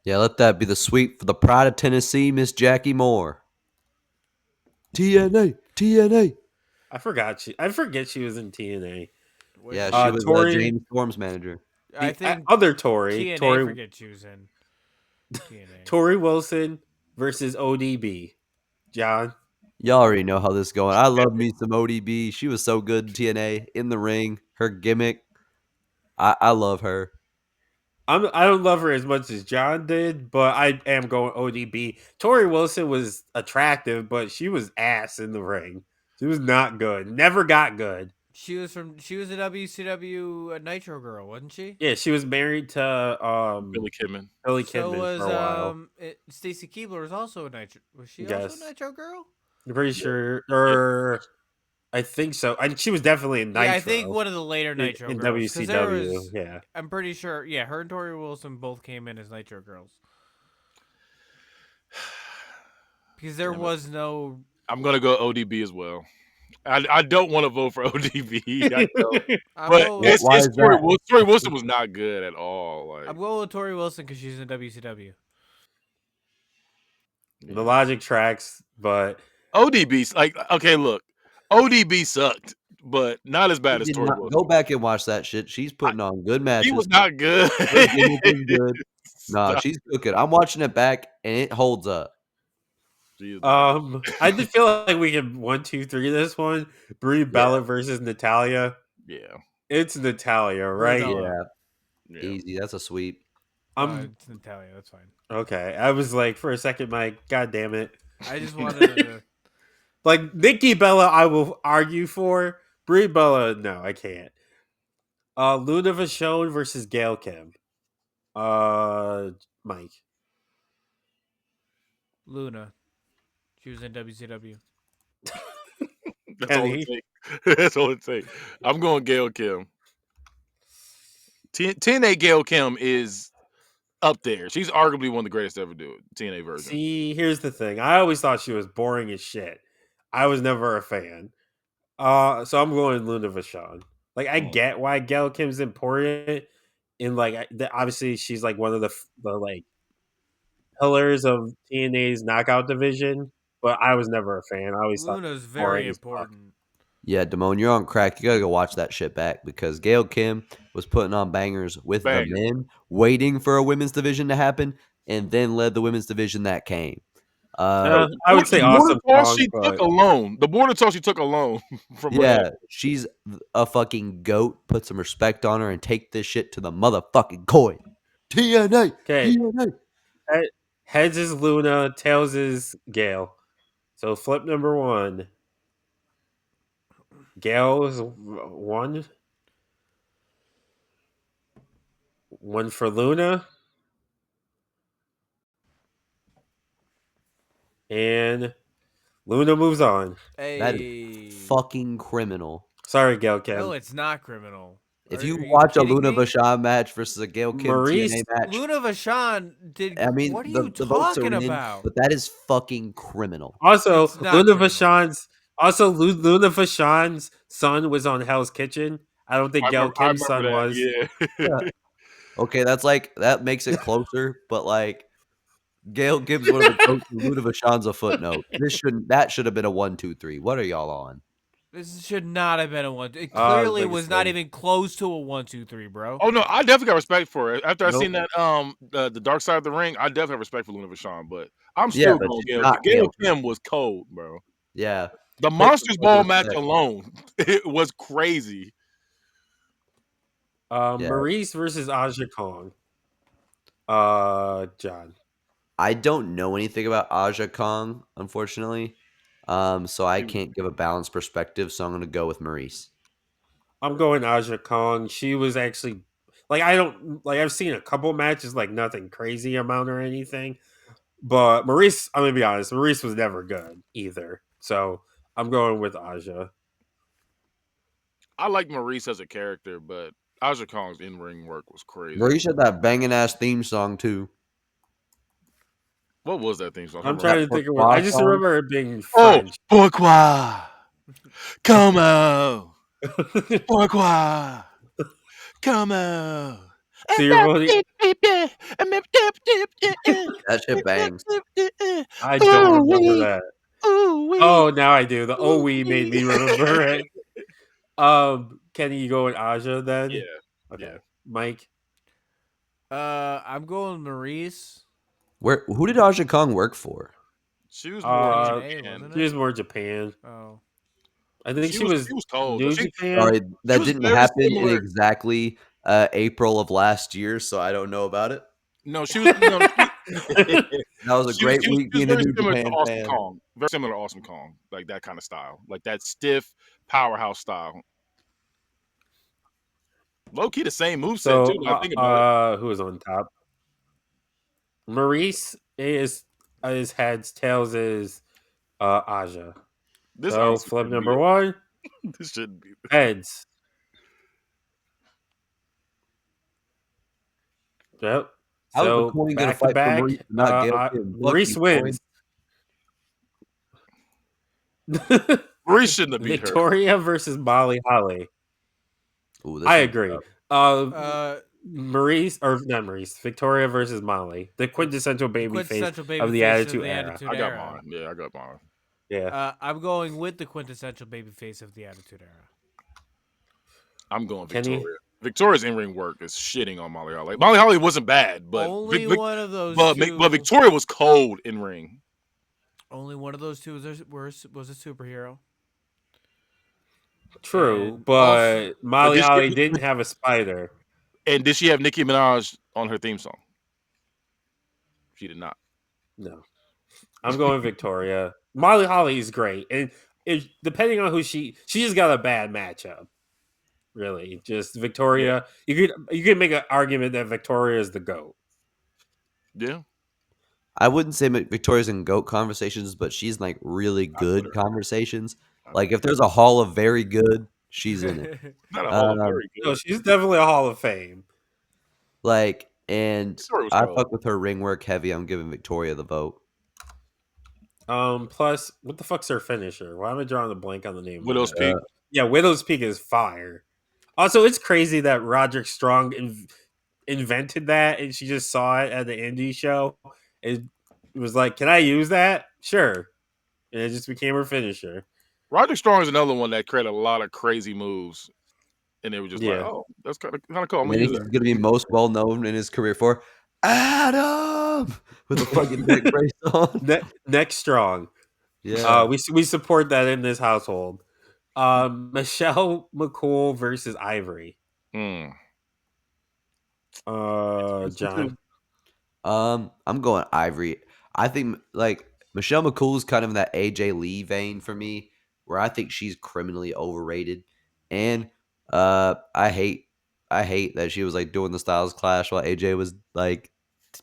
S1: Yeah, let that be the sweep for the pride of Tennessee, Miss Jackie Moore. TNA, TNA.
S2: I forget she was in TNA.
S1: Yeah, she was
S2: Tori.
S1: James Storm's manager.
S4: I
S2: The
S4: think
S2: other Tori.
S4: TNA forget she was in TNA.
S2: Tori Wilson versus ODB. John.
S1: Y'all already know how this is going. I love me some ODB. She was so good in TNA in the ring. Her gimmick, I love her.
S2: I don't love her as much as John did, but I am going ODB. Tori Wilson was attractive, but she was ass in the ring. She was not good. Never got good.
S4: She was a WCW Nitro girl, wasn't she?
S2: Yeah, she was married to
S3: Billy Kidman.
S2: Billy
S4: So
S2: Kidman
S4: was
S2: for a while.
S4: Stacy Keibler was also a Nitro. Was she
S2: Yes.
S4: also a Nitro girl?
S2: I'm pretty sure, or I think so. And she was definitely in Nitro.
S4: Yeah, I think one of the later Nitro
S2: in
S4: girls. 'Cause there
S2: WCW.
S4: was,
S2: Yeah,
S4: I'm pretty sure. Yeah, her and Tori Wilson both came in as Nitro girls. Because there was no.
S3: I'm gonna go ODB as well. I don't want to vote for ODB. I don't.
S4: I'm
S3: But
S4: going with,
S1: Why is that?
S3: Tori Wilson was not good at all. Like
S4: I'm going with Tori Wilson because she's in WCW.
S2: the logic tracks, but
S3: ODB's like okay, look, ODB sucked, but not as bad as Tori Wilson.
S1: Go back and watch that shit. She's putting on good matches.
S3: She was not good.
S1: Her gimmick is good. No,
S3: Stop.
S1: she's cooking. I'm watching it back and it holds up.
S3: She is not good.
S2: I just feel like we can 1, 2, 3 this one. Brie Bella versus Natalia.
S3: Yeah.
S2: It's Natalia, right?
S4: Bella.
S1: Yeah, easy. That's a sweep.
S4: It's Natalia. That's fine.
S2: Okay. I was like, for a second, Mike, God damn it.
S4: I just wanted to.
S2: Like, Nikki Bella, I will argue for. Brie Bella, no, I can't. Luna Vachon versus Gail Kim. Mike.
S4: Luna. She was in WCW.
S3: That's all it takes. That's all it takes. I'm going Gail Kim. TNA Gail Kim is up there. She's arguably one of the greatest to ever do it. TNA version.
S2: See, here's the thing. I always thought she was boring as shit. I was never a fan. So I'm going Luna Vachon. Like, I get why Gail Kim's important, and like, obviously she's like one of the like pillars of TNA's knockout division. But I was never a fan. I always thought
S4: Luna's very
S2: boring as fuck.
S4: important.
S1: Yeah, Damone, you're on crack. You gotta go watch that shit back because Gail Kim was putting on bangers with the
S3: Banger.
S1: men, waiting for a women's division to happen, and then led the women's division that came.
S2: I would say
S3: The
S2: Awesome
S3: border talk
S2: Kong,
S3: she
S2: but
S3: took alone. The border talk she took alone from her
S1: Yeah,
S3: head.
S1: she's a fucking goat. Put some respect on her and take this shit to the motherfucking coin. TNA.
S2: okay.
S1: TNA.
S2: Heads is Luna, tails is Gale. So flip number one. Gale is one. One for Luna. And Luna moves on.
S1: That is
S4: Hey.
S1: fucking criminal.
S2: Sorry, Gail Kim.
S4: No, it's not criminal.
S1: If
S4: Are
S1: you
S4: you
S1: watch a
S4: kidding
S1: Luna
S4: me?
S1: Vachon match versus a Gail Kim
S2: Maurice-
S1: TNA match,
S4: Luna Vachon did.
S1: I mean,
S4: what are
S1: the
S4: you
S1: votes are
S4: talking
S1: in,
S4: about?
S1: but that is fucking criminal.
S2: Also,
S4: It's not
S2: Luna
S4: criminal.
S2: Vachon's Luna Vachon's son was on Hell's Kitchen. I don't think Gail Kim's son
S3: that.
S2: was.
S3: Yeah.
S1: Okay, that's like that makes it closer, but like Gail Gibbs would have been Luna Vachon's a footnote. That should have been a 1, 2, 3. What are y'all on?
S4: This should not have been a one. It
S2: it's
S4: clearly
S2: like a
S4: was not
S2: three.
S4: even close to a 1, 2, 3, bro.
S3: Oh no, I definitely got respect for it. After I
S2: Nope.
S3: seen that the Dark Side of the Ring, I definitely have respect for Luna Vachon, but I'm
S1: Yeah,
S3: still
S1: but
S3: going
S1: she's
S3: Gail.
S1: not
S3: Gail
S1: Gail
S3: Kim was cold, bro.
S1: Yeah.
S3: The
S1: Put
S3: Monsters
S1: some
S3: Ball
S1: fucking
S3: match
S1: respect.
S3: alone, it was crazy.
S2: Maurice versus Aja Kong. John.
S1: I don't know anything about Aja Kong, unfortunately. So I can't give a balanced perspective, so I'm gonna go with Maurice.
S2: I'm going Aja Kong. She was actually like I've seen a couple matches, like nothing crazy amount or anything. But Maurice, I'm gonna be honest, Maurice was never good either. So I'm going with Aja.
S3: I like Maurice as a character, but Aja Kong's in-ring work was crazy.
S1: Maurice had that banging ass theme song too.
S3: What was that theme song?
S2: I'm trying to think of what I just remember it being
S3: Oh,
S2: French.
S3: pourquoi? Como? Pourquoi? Como?
S2: So you're voting.
S1: That shit bangs.
S2: I don't remember that. Oh, now I do. The oh we made me remember it. Kenny, you go with Aja then?
S3: Yeah.
S2: Okay.
S3: Yeah.
S2: Mike.
S4: I'm going Maurice.
S1: Who did Aja Kong work for?
S3: She was more
S4: TNA,
S3: Japan.
S4: wasn't
S2: She was more Japan.
S4: Oh.
S2: I think she
S3: was
S2: was
S3: cold.
S2: New
S3: She-
S2: Japan.
S1: Sorry, that
S3: was
S1: didn't
S3: very
S1: happen in
S3: similar.
S1: exactly April of last year, so I don't know about it.
S3: No, she was. No,
S1: That was a
S3: she
S1: great
S3: she was
S1: week being a
S3: very
S1: New
S3: similar to
S1: Japan
S3: Awesome
S1: fan.
S3: Kong. Very similar to Awesome Kong, like that kind of style, like that stiff powerhouse style. Low key, the same moveset
S2: So
S3: too. When I think about it.
S2: who is on top? Maurice is heads, tails is Aja.
S3: This
S2: So
S3: honestly
S2: flip
S3: shouldn't
S2: number
S3: be-
S2: one,
S3: This shouldn't be.
S2: heads. Yep.
S1: How's the
S2: So
S1: coin gonna
S2: back to
S1: fight for
S2: back,
S1: Maurice and not Gail Kim? Fuck
S2: Maurice
S1: you,
S2: wins.
S3: Maurice shouldn't have beat her.
S2: Victoria versus Molly Holly.
S1: Ooh, this
S2: I
S1: one's
S2: agree.
S1: tough.
S2: Maurice or not Maurice, Victoria versus Molly, the quintessential baby face of the Attitude Era.
S3: I got mine. Yeah, I got mine.
S2: Yeah,
S4: I'm going with the quintessential babyface of the Attitude Era.
S3: I'm going
S2: Kenny?
S3: Victoria. Victoria's in-ring work is shitting on Molly Holly. Molly Holly wasn't bad, but
S4: Only
S3: Vic-
S4: one of those
S3: but,
S4: two.
S3: but Victoria was cold in ring.
S4: Only one of those two was a superhero.
S2: true.
S4: And
S2: But
S4: also-
S2: Molly
S3: But this-
S2: Holly didn't have a spider.
S3: And did she have Nicki Minaj on her theme song? She did not.
S2: No, I'm going Victoria. Molly Holly is great, and depending on who she just got a bad matchup. Really, just Victoria. You could make an argument that Victoria is the GOAT.
S3: Yeah.
S1: I wouldn't say Victoria's in GOAT conversations, but she's in, like really good
S3: her.
S1: conversations. Like if there's a hall of very good, she's in it.
S3: Not a Hall of
S1: Um,
S3: Very
S2: No,
S3: good.
S2: she's definitely a Hall of Fame.
S1: Like and
S3: Victoria was
S1: I
S3: solid.
S1: fuck with her ring work heavy. I'm giving Victoria the vote.
S2: Plus, what the fuck's her finisher? Why am I drawing a blank on the name
S3: Widow's
S2: of that?
S3: Peak.
S2: Yeah, Widow's Peak is fire. Also, it's crazy that Roderick Strong invented that, and she just saw it at the indie show. It was like, "Can I use that?" Sure, and it just became her finisher.
S3: Roderick Strong is another one that created a lot of crazy moves, and they were just like,
S2: Yeah.
S3: "Oh, that's kind of cool. I'm
S1: And
S3: gonna
S1: then
S3: use
S1: he's
S3: that."
S1: gonna be most well known in his career for Adam with a fucking neck brace on.
S2: Next Strong.
S1: Yeah.
S2: We support that in this household. Michelle McCool versus Ivory.
S3: Mm.
S2: John.
S1: I'm going Ivory. I think like Michelle McCool's kind of in that AJ Lee vein for me, where I think she's criminally overrated. And I hate that she was like doing the Styles Clash while AJ was like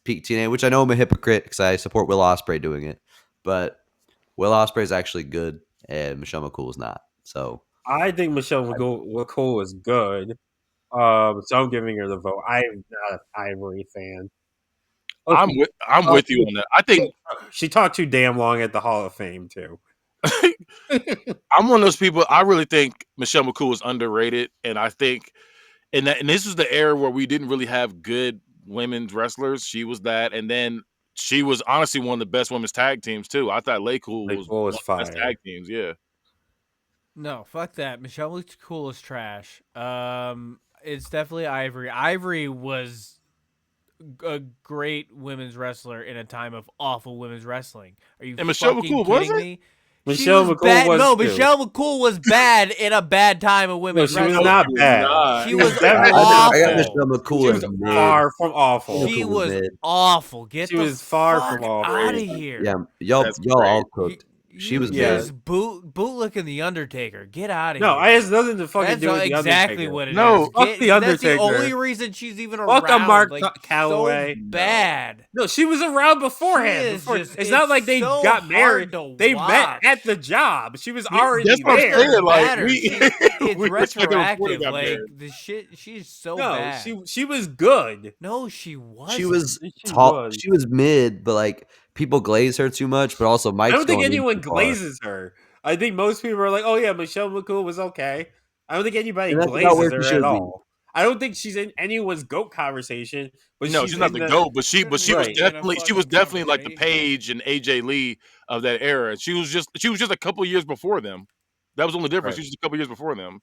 S1: peak TNA, which I know I'm a hypocrite because I support Will Ospreay doing it, but Will Ospreay is actually good and Michelle McCool is not. So
S2: I think Michelle McCool is good. So I'm giving her the vote. I'm not an Ivory fan. Look,
S3: I'm with you on that. I think
S2: she talked too damn long at the Hall of Fame too.
S3: I'm one of those people. I really think Michelle McCool is underrated, and I think, and this is the era where we didn't really have good women's wrestlers. She was that, and then she was honestly one of the best women's tag teams too. I thought Lay Cool was one of the best
S2: fire.
S3: tag teams. Yeah,
S4: No, fuck that. Michelle McCool is trash. It's definitely Ivory. Ivory was a great women's wrestler in a time of awful women's wrestling. Are you
S3: and Michelle
S4: fucking
S3: McCool
S4: kidding
S3: wasn't.
S4: me?
S2: Michelle McCool
S4: bad.
S2: was
S4: No,
S2: too.
S4: Michelle McCool was bad in a bad time of
S2: No,
S4: women's
S2: she was
S4: wrestling.
S2: not
S3: was
S2: bad.
S3: not.
S4: She was
S2: definitely
S1: I got
S4: awful.
S1: Michelle McCool
S2: She
S1: as
S2: was
S1: mid.
S2: far from awful.
S4: She
S1: McCool was
S4: was
S1: mid.
S4: awful. Get
S2: She
S4: the
S2: was far
S4: fuck
S2: from awful.
S4: out of here.
S1: Yeah, y'all
S3: That's
S1: all
S3: great.
S1: cooked. She was
S2: Yeah.
S1: mid.
S4: bootlicking the Undertaker. Get out of
S2: No,
S4: here.
S2: I has nothing to fucking
S4: That's
S2: do with the
S4: exactly
S2: Undertaker.
S4: what it is.
S3: No,
S2: fuck the
S4: That's the
S2: Undertaker.
S4: only reason she's even
S2: Fuck a
S4: around.
S2: Mark
S4: like,
S2: Calloway.
S4: So bad.
S2: No, she was around beforehand.
S4: She is just-
S2: it's not like they
S4: so
S2: got married.
S4: hard to
S2: They
S4: watch.
S2: met at the job. She was already
S3: That's what I'm
S2: there.
S3: saying. Like
S4: Matter.
S3: we,
S4: It's
S3: we were talking before they
S4: retroactive.
S3: got
S4: Like
S3: married.
S4: the shit. She's so
S2: No,
S4: bad.
S2: she was good.
S4: No, she wasn't.
S1: She was
S2: She
S1: tall.
S2: was.
S1: She was mid, but like people glaze her too much. But also, Mike's
S2: I don't think
S1: going in
S2: anyone
S1: too far.
S2: glazes her. I think most people are like, "Oh yeah, Michelle McCool was okay." I don't think anybody
S1: And that's about
S2: glazes
S1: where
S2: her
S1: she
S2: at
S1: should be.
S2: all. I don't think she's in anyone's GOAT conversation. But
S3: No, she's not
S2: in
S3: the GOAT, but she was
S2: Right.
S3: definitely like the Paige and AJ Lee of that era. She was just a couple years before them. That was the only difference.
S2: Right.
S3: She was just a couple years before them.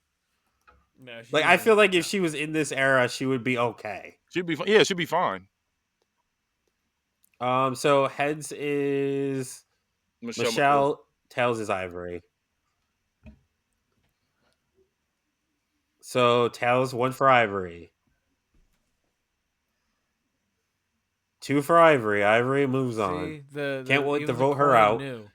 S4: No, she
S2: Like I feel
S4: wasn't.
S2: like if she was in this era, she would be okay.
S3: She'd be yeah, she'd be fine.
S2: So heads is Michelle, tails is Ivory. So tails 1 for Ivory. 2 for Ivory. Ivory moves on.
S4: See, the
S2: Can't wait
S4: even
S2: to
S4: the
S2: vote her
S4: coin
S2: out.
S4: knew.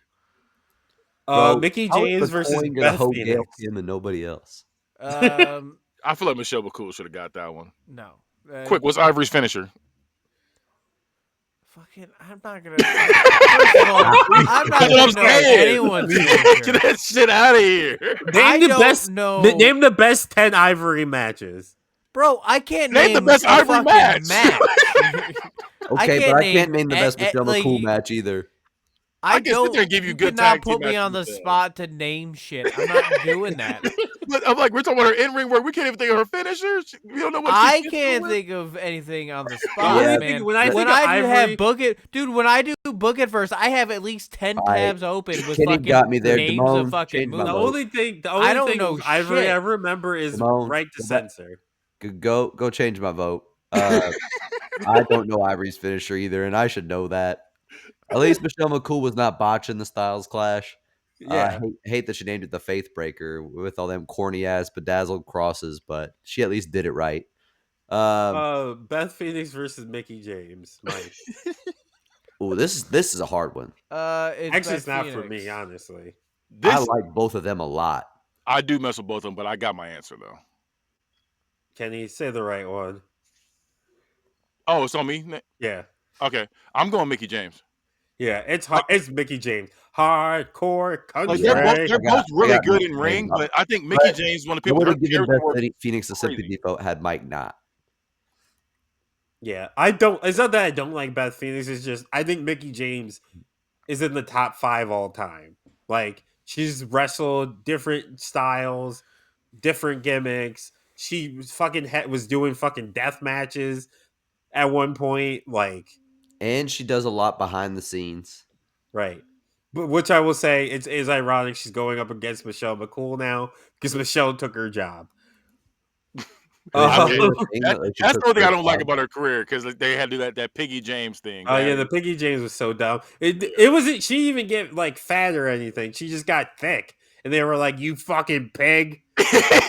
S1: Bro,
S2: Mickie
S1: how is
S2: James
S1: the
S2: versus
S1: coin gonna
S2: Beth
S1: hoe Gail
S2: Phoenix.
S1: Kim and nobody else?
S3: I feel like Michelle McCool should have got that one.
S4: No.
S3: Quick, what's Ivory's finisher?
S4: Fucking, I'm not gonna. First of all, I'm not
S3: That's what
S4: gonna
S3: I'm
S4: know
S3: saying.
S4: anyone's
S3: Get
S4: finisher.
S3: that shit out of here.
S4: I
S2: Name the
S4: don't
S2: best.
S4: know.
S2: Name the best 10 Ivory matches.
S4: Bro, I can't
S3: Name
S4: name
S3: the best
S4: a
S3: Ivory
S4: fucking
S3: match.
S1: Okay, but I can't name the best Michelle
S4: like,
S1: McCool match either.
S3: I can sit there and give you good
S4: cannot
S3: tag team
S4: put me on the
S3: matches.
S4: spot to name shit. I'm not doing that.
S3: But I'm like, we're talking about her in-ring work. We can't even think of her finisher. We don't know what
S4: I
S3: she's
S4: can't
S3: with.
S4: think of anything on the spot,
S1: Yeah,
S4: man.
S2: when I think of
S4: do
S2: Ivory,
S4: have book it, dude. When I do book it first, I have at least 10
S1: Alright,
S4: tabs open with
S1: Kenny
S4: fucking
S1: got me there.
S4: names
S1: Damone,
S4: of fucking
S1: change my
S4: movies.
S2: the
S1: vote.
S2: only thing,
S4: I don't
S2: thing
S4: know
S2: of Ivory
S4: shit.
S2: I remember is
S1: Damone,
S2: right to
S1: go back.
S2: censor.
S1: Go change my vote. I don't know Ivory's finisher either, and I should know that. At least Michelle McCool was not botching the Styles Clash.
S2: Yeah.
S1: Hate that she named it the Faith Breaker with all them corny ass bedazzled crosses, but she at least did it right.
S2: Beth Phoenix versus Mickie James. Mike.
S1: Oh, this is a hard one.
S4: It's
S2: Actually,
S4: Beth
S2: it's not for
S4: Phoenix.
S2: me, honestly.
S1: I like both of them a lot.
S3: I do mess with both of them, but I got my answer though.
S2: Kenny, say the right one.
S3: Oh, it's on me.
S2: Yeah.
S3: Okay, I'm going Mickie James.
S2: Yeah, it's Mickie James. Hardcore country.
S3: Like they're both really good in
S1: Mickie
S3: ring,
S1: James.
S3: but I think Mickie James, one of the
S1: I
S3: people,
S1: would
S3: her
S1: have given
S3: character work
S1: Beth Phoenix the
S3: crazy.
S1: sympathy vote had Mike not.
S2: Yeah, I don't. It's not that I don't like Beth Phoenix. It's just I think Mickie James is in the top 5 all time. Like she's wrestled different styles, different gimmicks. She was was doing fucking death matches at one point. Like
S1: And she does a lot behind the scenes.
S2: right, but which I will say it's is ironic. She's going up against Michelle McCool now because Michelle took her job.
S1: Wait,
S3: I
S1: wasn't
S3: mean,
S1: it a thing that, like, she
S3: that's
S1: took
S3: the only thing
S1: her
S3: I don't like
S1: job?
S3: about her career because they had to do that Piggy James thing.
S2: Oh yeah, the Piggy James was so dumb. It wasn't. She didn't even get like fat or anything. She just got thick, and they were like, "You fucking pig."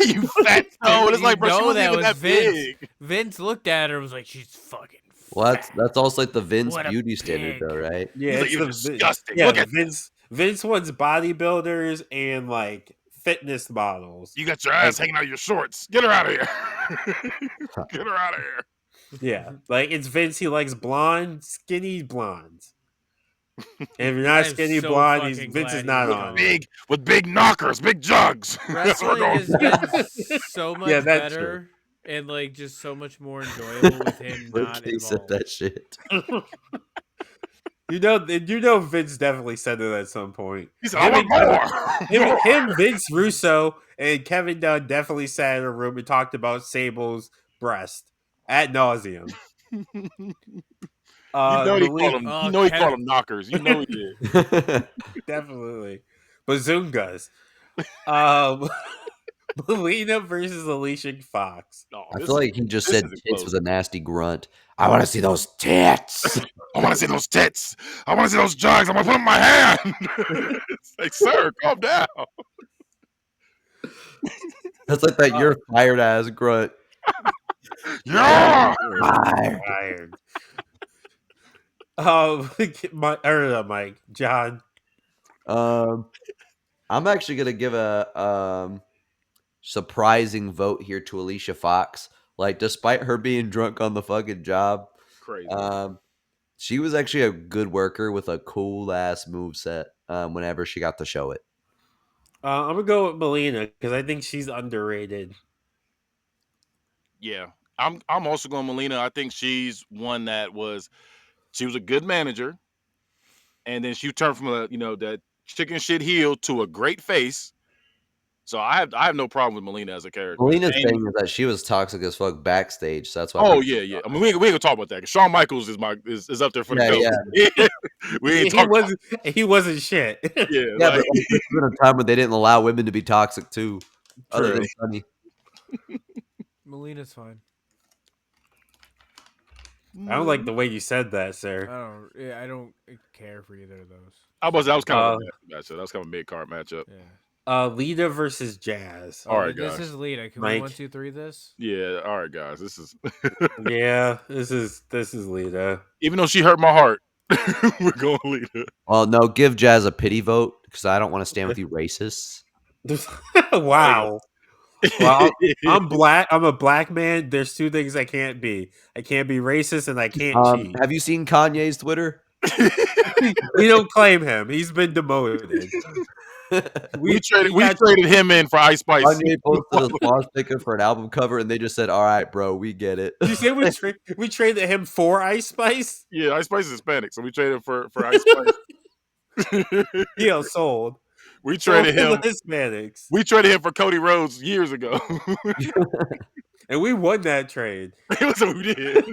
S3: You fat toe. It's
S4: You
S3: like, bro, she
S4: know
S3: wasn't
S4: that
S3: even
S4: was
S3: that
S4: Vince.
S3: big.
S4: Vince looked at her and was like, "She's fucking
S1: Well,
S4: fat."
S1: that's also like the Vince
S4: What a
S1: beauty standard,
S4: pig.
S1: though, right?
S2: Yeah,
S3: He's like,
S2: it's
S3: "You're
S2: the
S3: disgusting.
S2: yeah
S3: Look at
S2: Vince wants bodybuilders and like fitness models.
S3: you got your
S2: Like
S3: ass hanging out of your shorts. Get her out of here. Get her out of here."
S2: yeah, like it's Vince. He likes blonde, skinny blondes. And if you're
S4: I
S2: not
S4: am
S2: skinny
S4: so
S2: blonde,
S4: fucking
S2: Vince is
S4: glad
S2: not
S4: he's
S2: on.
S4: gone.
S3: With big knockers, big jugs.
S4: Wrestling
S3: We're
S4: has
S3: going-
S4: been so much
S2: Yeah, that's
S4: better and like just so much more enjoyable with him
S1: Look,
S4: not
S1: he said
S4: involved.
S1: that shit.
S2: You know, Vince definitely said it at some point.
S3: He said, "I want more."
S2: Him, Vince Russo, and Kevin Dunn definitely sat in a room and talked about Sable's breast ad nauseum.
S3: You know he
S2: Malik,
S3: called them.
S4: Oh,
S3: You know he
S4: Kev-
S3: called them knockers. You know he did.
S2: definitely. Bazungas. Um, Melina versus Alicia Fox.
S3: No,
S1: I
S3: this
S1: feel
S3: is
S1: like he just
S3: this
S1: said
S3: isn't
S1: tits
S3: close.
S1: with a nasty grunt. I want to see those tits.
S3: I want to see those tits. I want to see those jugs. I'm gonna put them in my hand. It's like, sir, calm down.
S1: That's like that you're fired ass grunt.
S3: Yeah.
S1: Fired.
S2: Fired. Mike, John.
S1: I'm actually gonna give a surprising vote here to Alicia Fox. Like, despite her being drunk on the fucking job,
S3: Crazy.
S1: she was actually a good worker with a cool ass move set. Whenever she got to show it.
S2: I'm gonna go with Melina because I think she's underrated.
S3: Yeah. I'm also going Melina. I think she's one that she was a good manager, and then she turned from that chicken shit heel to a great face. So I have no problem with Melina as a character.
S1: Melina's
S3: And-
S1: thing is that she was toxic as fuck backstage, so that's why.
S3: oh yeah. I mean, we ain't gonna talk about that. 'Cause Shawn Michaels is up there for the
S1: Yeah,
S3: goat. We ain't talking.
S2: He wasn't shit.
S3: Yeah,
S1: Yeah,
S3: like,
S1: but like, this was in a time when they didn't allow women to be toxic too. Other
S2: True.
S1: than Sunny.
S4: Melina's fine.
S2: I don't like the way you said that,
S4: I
S2: sir.
S4: don't care for either of those.
S3: that was kind of a matchup. That was kind of a mid card matchup.
S4: Yeah.
S2: Lita versus Jazz.
S3: All right,
S4: this
S3: guys.
S4: is Lita. Can
S2: Mike.
S4: we 1, 2, 3 this?
S3: Yeah, all right, guys. This is
S2: Yeah, this is Lita.
S3: even though she hurt my heart, we're going Lita.
S1: Well, no, give Jazz a pity vote because I don't want to stand with you racists.
S2: Wow. Well, I'm black. I'm a black man. There's two things I can't be. I can't be racist and I can't cheat.
S1: Have you seen Kanye's Twitter?
S2: We don't claim him. He's been demoted.
S3: We traded him in for Ice Spice.
S1: Kanye posted a splash ticket for an album cover, and they just said, "All right, bro, we get it."
S2: Did you say we traded him for Ice Spice?
S3: Yeah, Ice Spice is Hispanic, so we traded for Ice Spice.
S2: Deal sold.
S3: We traded him.
S2: Hispanics,
S3: We traded him for Cody Rhodes years ago.
S2: and we won that trade.
S3: It was what we did.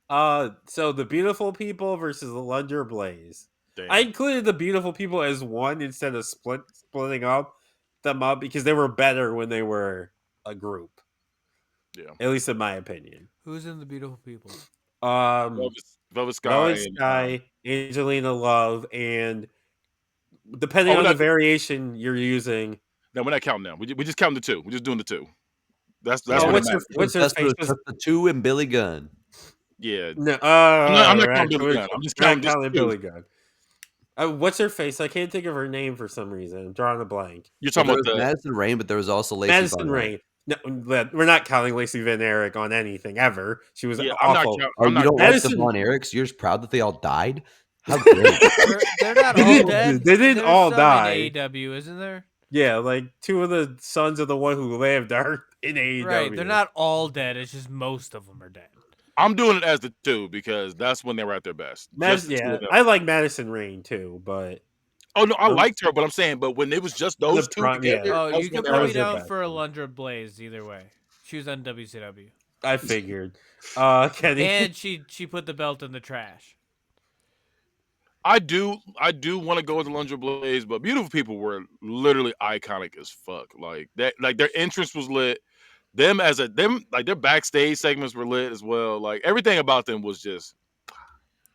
S2: So the beautiful people versus the Lunder Blaze.
S3: Damn.
S2: I included the beautiful people as one instead of splitting them up because they were better when they were a group.
S3: Yeah.
S2: At least in my opinion.
S4: Who's in the beautiful people?
S3: Velvet Sky.
S2: Velvet
S3: and,
S2: Sky, Angelina Love, and depending on the variation you're using.
S3: no, we're not counting them. We just counting the two. We're just doing the two. That's
S2: Oh,
S3: what
S2: what's her face?
S1: Just the two and Billy Gunn.
S3: Yeah.
S2: No,
S3: I'm not
S2: we're
S3: counting Billy
S2: we're
S3: Gunn. I'm just
S2: not
S3: counting just
S2: counting
S3: two.
S2: Billy Gunn. What's her face? I can't think of her name for some reason. I'm drawing a blank.
S3: You're
S1: So
S3: talking
S1: there
S3: about
S1: was
S3: the
S1: Madison Rain, but there was also Lacey
S2: Madison
S1: Von Erich.
S2: Rain. No, we're not counting Lacey Van Erich on anything ever. She was
S3: Yeah, I'm not
S2: awful.
S3: counting.
S1: Oh,
S3: I'm
S1: you
S3: not
S1: don't like the
S2: Madison-
S1: Von Erichs? You're just proud that they all died? How great.
S4: They're not
S2: They
S4: all
S2: didn't-
S4: dead.
S2: they didn't
S4: There's
S2: all
S4: some
S2: die.
S4: in AEW, isn't there?
S2: Yeah, like two of the sons of the one who lived are in AEW.
S4: Right. They're not all dead. It's just most of them are dead.
S3: I'm doing it as the 2 because that's when they were at their best. Just the 2 of them.
S2: I like Madison Rain too, but
S3: Oh no, I liked her, but I'm saying, but when it was just those 2
S2: prime, yeah.
S3: together,
S4: Oh,
S3: that's
S4: you
S3: when
S4: can
S3: they
S2: That
S4: put
S3: were
S4: me
S2: was their
S4: down
S2: best.
S4: for Alundra Blaze either way. She was on WCW.
S2: I figured. Kenny.
S4: And she put the belt in the trash.
S3: I do want to go with the Alundra Blaze, but Beautiful People were literally iconic as fuck. Like that, like their entrance was lit. Them like their backstage segments were lit as well. Like everything about them was just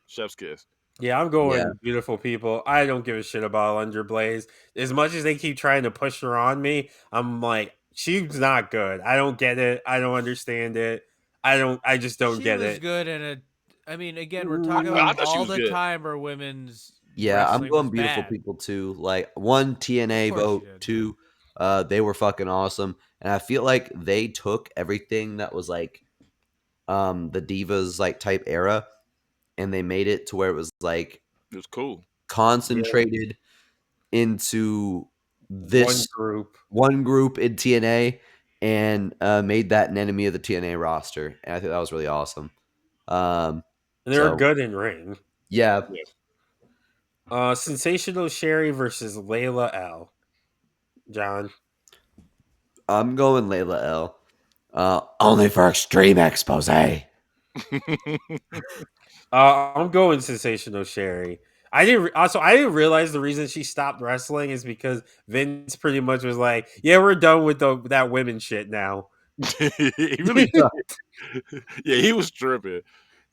S3: chef's kiss.
S2: Yeah, I'm going
S1: Yeah.
S2: Beautiful People. I don't give a shit about Alundra Blaze. As much as they keep trying to push her on me, I'm like, she's not good. I don't get it. I don't understand it. I just don't
S4: She
S2: get
S4: was
S2: it.
S4: good in a. I mean, again, we're talking
S3: I
S4: about
S3: thought she
S4: all
S3: was
S4: the
S3: good.
S4: time where women's
S1: Yeah, I'm
S4: wrestling was
S1: going Beautiful
S4: bad.
S1: People too. Like, one, TNA
S4: Of course
S1: vote,
S4: you did.
S1: two, they were fucking awesome. And I feel like they took everything that was like the Divas like type era and they made it to where it was like
S3: It was cool.
S1: concentrated into
S2: One
S1: this
S2: group.
S1: one group in TNA and made that an enemy of the TNA roster. And I think that was really awesome.
S2: And they were
S1: So,
S2: good in ring.
S1: yeah,
S2: Sensational Sherry versus Layla L. John.
S1: I'm going Layla L. Only for extreme expose.
S2: I'm going Sensational Sherry. I didn't realize the reason she stopped wrestling is because Vince pretty much was like, "Yeah, we're done with that women shit now."
S3: He really did. Yeah, he was tripping.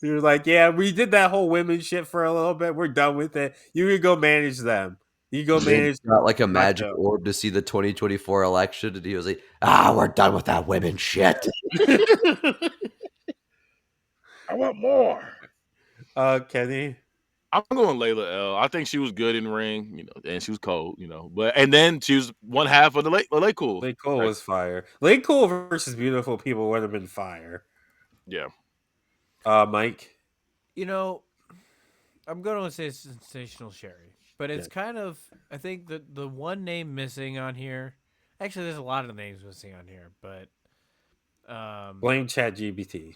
S2: He was like, "Yeah, we did that whole women shit for a little bit. We're done with it. You can go manage them. You can go manage."
S1: Vince got like a
S2: my
S1: magic
S2: show."
S1: orb to see the 2024 election, and he was like, we're done with that women shit.
S3: I want more.
S2: Kenny.
S3: I'm going Layla L. I think she was good in ring, and she was cold, but and then she was one half of the late cool.
S2: Late Cole was fire. Late Cole versus Beautiful People would have been fire.
S3: Yeah.
S2: Mike.
S4: I'm going to say Sensational Sherry, but it's kind of, I think that the one name missing on here. Actually, there's a lot of names missing on here, but
S2: Blame ChatGPT.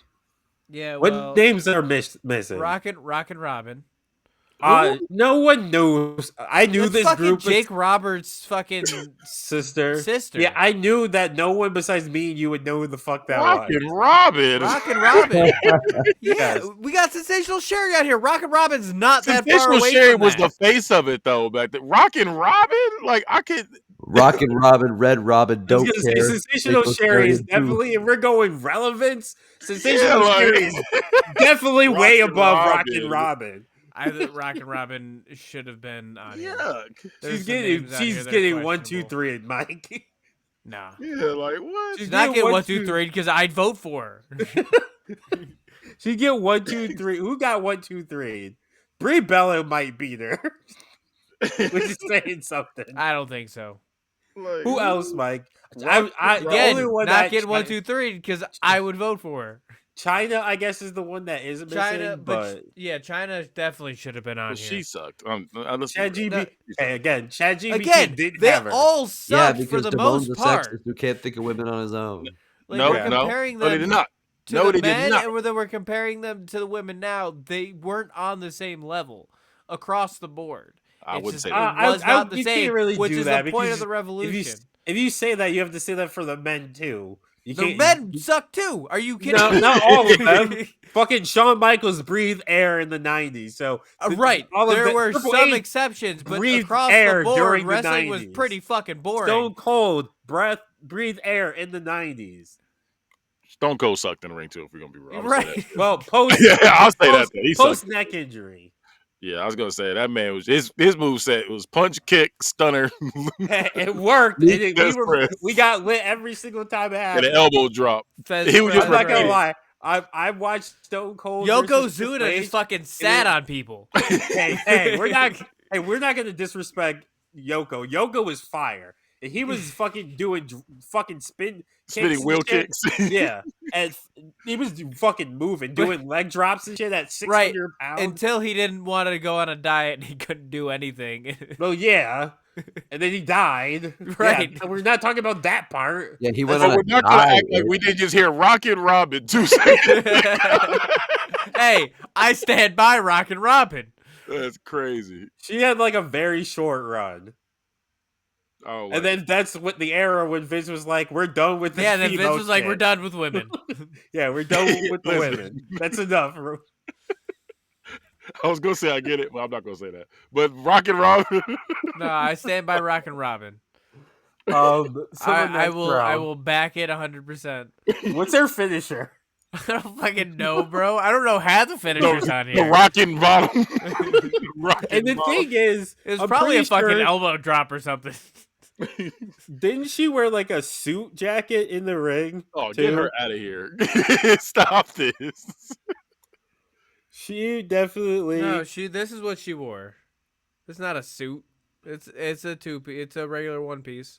S4: yeah.
S2: What
S4: Well,
S2: names are missing?
S4: Rocket Robin.
S2: No one knows. I knew
S4: That's
S2: this
S4: fucking
S2: group
S4: Jake Roberts' fucking
S2: sister.
S4: sister.
S2: Yeah, I knew that no one besides me and you would know who the fuck that
S3: Rockin'
S2: was.
S3: Robin.
S4: Rockin' Robin. Yeah,
S2: Yes.
S4: we got Sensational Sherry out here. Rockin' Robin's not that far
S3: Sensational
S4: away
S3: Sherry
S4: from
S3: was
S4: that.
S3: the face of it though back then. Rockin' Robin, like I could.
S1: Rockin' Robin, Red Robin,
S2: I was
S1: don't
S2: gonna say
S1: care.
S2: Sensational Sherry is definitely, if we're going relevance, Sensational
S3: like-
S2: Sherry is definitely way
S3: Rockin'
S2: above
S3: Robin.
S2: Rockin' Robin.
S4: I think Rockin' Robin should have been on here.
S3: Yuck.
S4: There's
S2: She's
S4: some names on here
S2: she's
S4: that are
S2: getting 1, 2,
S4: questionable.
S2: 3 at Mike.
S4: Nah.
S3: Yeah, like what?
S2: She's
S4: She's not getting 1, 2,
S2: two,
S4: 3 because I'd vote for her.
S2: She get 1, 2, 3. Who got 1, 2, 3? Brie Bella might beat her, which is saying something.
S4: I don't think so.
S3: Like,
S2: Who else, Mike? The
S4: Again,
S2: only one
S4: not
S2: that
S4: getting 1, 2, 3 because I would vote for her.
S2: China, I guess, is the one that isn't missing.
S4: China,
S2: but
S4: yeah, China definitely should have been on
S3: Well,
S4: here.
S3: she sucked.
S2: ChatGPT. Hey, again, ChatGPT
S4: Again,
S2: didn't
S4: they
S2: have her.
S4: all
S1: Yeah,
S4: sucked for
S1: because
S4: the
S1: Damone's
S4: most
S1: a
S4: part.
S1: sexist who can't think of women on his own.
S4: Like,
S3: No,
S4: we're comparing
S3: no, they
S4: them
S3: did not.
S4: to
S3: No,
S4: the
S3: they did
S4: men,
S3: not.
S4: and then we're comparing them to the women now. They weren't on the same level across the board.
S3: I
S4: It's
S3: wouldn't
S4: just,
S3: say
S4: it
S3: that.
S4: was not the
S2: You
S4: same,
S2: can't really
S4: which
S2: do
S4: is
S2: that
S4: the point
S2: because
S4: of the revolution.
S2: If you say that, you have to say that for the men too. You
S4: The
S2: can't.
S4: men suck too. Are you kidding?
S2: No,
S4: me?
S2: not all of them. Fucking Shawn Michaels breathed air in the '90s, so
S4: Right.
S2: all of
S4: There
S2: the-
S4: were
S2: Triple
S4: some
S2: H
S4: exceptions, but
S2: breathed
S4: across
S2: air
S4: the board,
S2: during the
S4: wrestling was
S2: 90s.
S4: pretty fucking boring.
S2: Stone Cold breathed air in the '90s.
S3: Stone Cold sucked in the ring too. If we're gonna be real,
S4: Right.
S2: Well, post
S3: Yeah, I'll say that. He
S2: post
S3: sucked.
S2: neck injury.
S3: Yeah, I was gonna say that man was his move set was punch, kick, stunner,
S2: It worked.
S3: Fez press,
S2: We got lit every single time it
S3: and
S2: happened.
S3: an elbow drop.
S4: Fez
S3: He was just
S2: I'm not
S3: repeating.
S2: gonna lie. I watched Stone Cold.
S4: Yokozuna
S2: versus Triple H.
S4: just fucking sat on people.
S2: Hey, we're not gonna disrespect Yoko. Yoko was fire. And he was fucking doing fucking spinning
S3: wheel
S2: shit.
S3: kicks.
S2: Yeah, and he was fucking moving, doing leg drops and shit at 600 pounds.
S4: Until he didn't want to go on a diet and he couldn't do anything.
S2: Well, yeah, and then he died.
S4: Right.
S2: Yeah, we're not talking about that part.
S1: Yeah, he went
S3: But
S1: on a
S3: we're not gonna
S1: diet.
S3: act like we didn't just hear Rockin' Robin 2 seconds.
S4: Hey, I stand by Rockin' Robin.
S3: That's crazy.
S2: She had like a very short run.
S3: Oh,
S2: And then that's what the era when Vince was like, we're done with this.
S4: Yeah, and then Vince
S2: female
S4: was like, "We're
S2: shit.
S4: done with women."
S2: Yeah, we're done with the
S3: Listen.
S2: women. That's enough.
S3: I was gonna say I get it, but I'm not gonna say that. But Rockin' Robin.
S4: No, I stand by Rockin' Robin.
S2: I
S4: I will back it 100%.
S2: What's her finisher?
S4: I don't fucking know, bro. I don't know half the finishers on
S3: The
S4: here.
S3: Rockin' Bottom.
S2: And the thing is,
S4: It was
S2: I'm
S4: probably a
S2: pretty
S4: fucking
S2: sure-
S4: elbow drop or something.
S2: Didn't she wear like a suit jacket in the ring?
S3: Oh,
S2: too?
S3: get her out of here. Stop this.
S2: She definitely.
S4: No, this is what she wore. It's not a suit. It's a it's a regular one piece.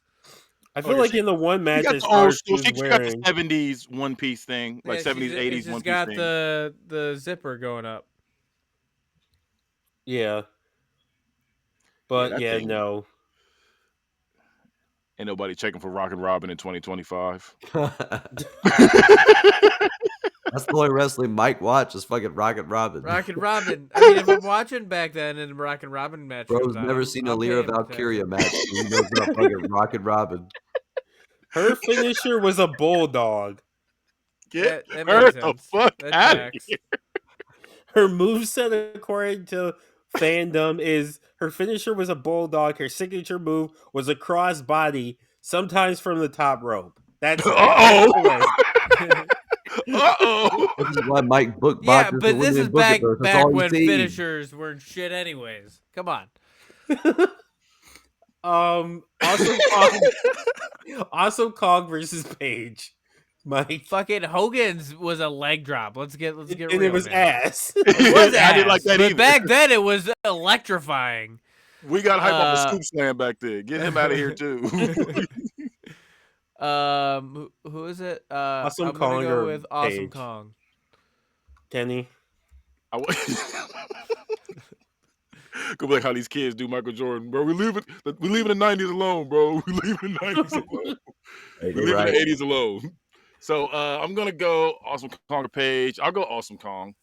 S2: I feel
S3: Okay,
S2: like in the one
S3: She
S2: match
S3: got
S2: that
S3: the old
S2: she
S3: school.
S2: was
S3: She got the
S2: wearing,
S3: 70s one piece thing, like
S4: Yeah,
S3: 70s, 80s
S4: it's
S3: one
S4: just
S3: piece
S4: got
S3: thing.
S4: the zipper going up.
S2: yeah. But
S3: that
S2: yeah,
S3: thing-
S2: no.
S3: Ain't nobody checking for Rockin' Robin in 2025.
S1: That's the only wrestling Mike watch is fucking Rockin' Robin.
S4: Rockin' Robin. I mean, if I'm watching back then and a Rockin' Robin match
S1: Bro's
S4: comes on,
S1: never seen a
S4: I'm
S1: Lyra
S4: paying
S1: Valkyria
S4: attention.
S1: match. He knows about fucking Rockin' Robin.
S2: Her finisher was a bulldog.
S3: Get
S4: That
S3: her
S4: makes
S3: the
S4: sense.
S3: fuck
S4: That
S3: out of
S4: tracks.
S3: here.
S2: Her moveset, according to fandom, is her finisher was a bulldog. Her signature move was a crossbody, sometimes from the top rope. That's it.
S3: Uh-oh. Uh-oh.
S1: This is why Mike book
S4: Yeah,
S1: botches
S4: but
S1: the
S4: this
S1: women
S4: is
S1: in Book
S4: back
S1: It Burst. That's
S4: back
S1: all you
S4: when
S1: see.
S4: finishers weren't shit anyways. Come on.
S2: Awesome Kong versus Paige. Mike.
S4: Fucking Hogan's was a leg drop. Let's get
S2: And
S4: real.
S2: it was
S4: man.
S2: ass.
S4: It was
S3: I didn't like
S4: ass,
S3: that
S4: but
S3: either.
S4: back then it was electrifying.
S3: We got hype off the scoop slam back then. Get him out of here too.
S4: Who is it?
S2: Awesome
S4: I'm gonna
S2: Kong
S4: go
S2: or
S4: with Awesome
S2: Paige?
S4: Kong.
S2: Kenny.
S3: Go be like how these kids do Michael Jordan, bro. We leaving the '90s alone, bro. We leaving the '90s alone.
S1: Hey,
S3: We
S1: you're
S3: leaving
S1: right.
S3: the '80s alone. So I'm gonna go Awesome Kong or Page. I'll go Awesome Kong.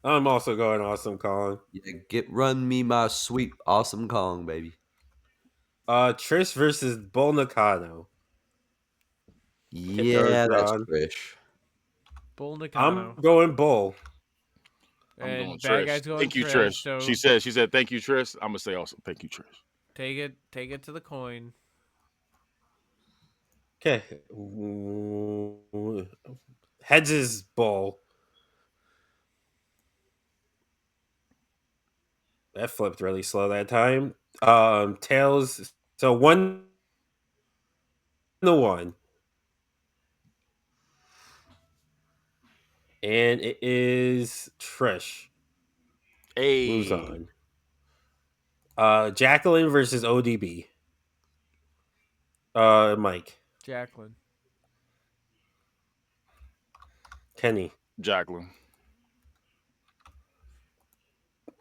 S2: I'm also going Awesome Kong.
S1: Yeah, run me my sweet Awesome Kong, baby.
S2: Trish versus Bull Nakano.
S1: Yeah, that's
S2: John.
S1: Trish.
S4: Bull Nakano.
S2: I'm going Bull.
S3: I'm
S4: And
S3: going
S4: bad
S3: Trish.
S4: guys going
S3: Thank you,
S4: Trish.
S3: Trish.
S4: So
S3: She said, thank you, Trish. I'm gonna say also, thank you, Trish.
S4: take it to the coin.
S2: Okay. Heads is Bull. That flipped really slow that time. Tails. So 1-1. And it is Trish.
S3: Hey,
S2: Moves on. Jacqueline versus ODB. Mike.
S4: Jacqueline.
S2: Kenny.
S3: Jacqueline.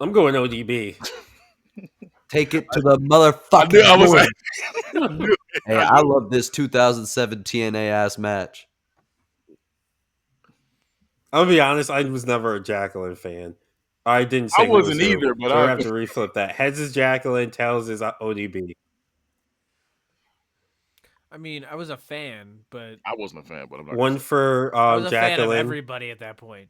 S2: I'm going ODB.
S1: Take it to the motherfucking
S3: I was
S1: moon.
S3: I knew it.
S1: Hey, I love this 2007 TNA ass match.
S2: I'll be honest, I was never a Jacqueline fan. I didn't
S3: I
S2: say who was
S3: wasn't
S2: who,
S3: either, but
S2: so we
S3: I
S2: have to reflip that. Heads is Jacqueline, tails is ODB.
S4: I mean, I was a fan, but
S3: I wasn't a fan, but I'm not.
S2: One for
S4: I was a fan of
S2: Jacqueline.
S4: everybody at that point.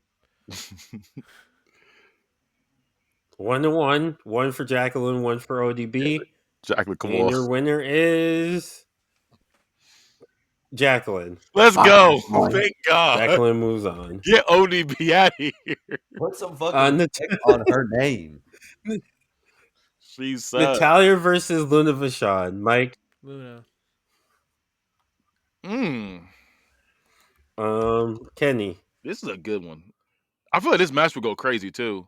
S2: 1-1. One for Jacqueline, one for ODB.
S3: Jacqueline, come
S2: And your
S3: on.
S2: winner is Jacqueline.
S3: Let's go.
S1: Oh.
S3: Thank God.
S2: Jacqueline moves on.
S3: Get ODB out of here.
S1: Put some fucking
S2: Nat-
S1: text on her name.
S3: She sucks.
S2: Natalia versus Luna Vachon. Mike.
S4: Luna.
S2: Kenny.
S3: This is a good one. I feel like this match would go crazy too.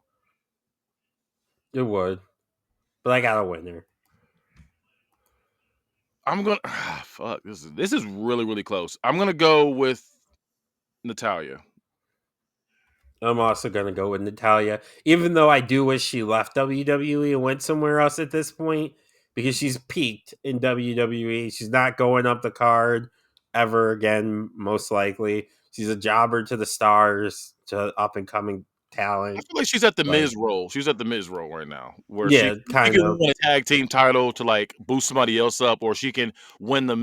S2: It would. But I got a winner.
S3: I'm gonna fuck. This is really, really close. I'm gonna go with Natalia.
S2: I'm also going to go with Natalia. Even though I do wish she left WWE and went somewhere else at this point. because she's peaked in WWE. She's not going up the card ever again, most likely. She's a jobber to the stars, to up and coming
S3: I
S2: talent.
S3: feel like she's at the
S2: Like,
S3: Miz role. She's at the Miz role right now, where
S2: yeah,
S3: she
S2: kind
S3: can
S2: of.
S3: win a tag team title to like boost somebody else up, or she can win the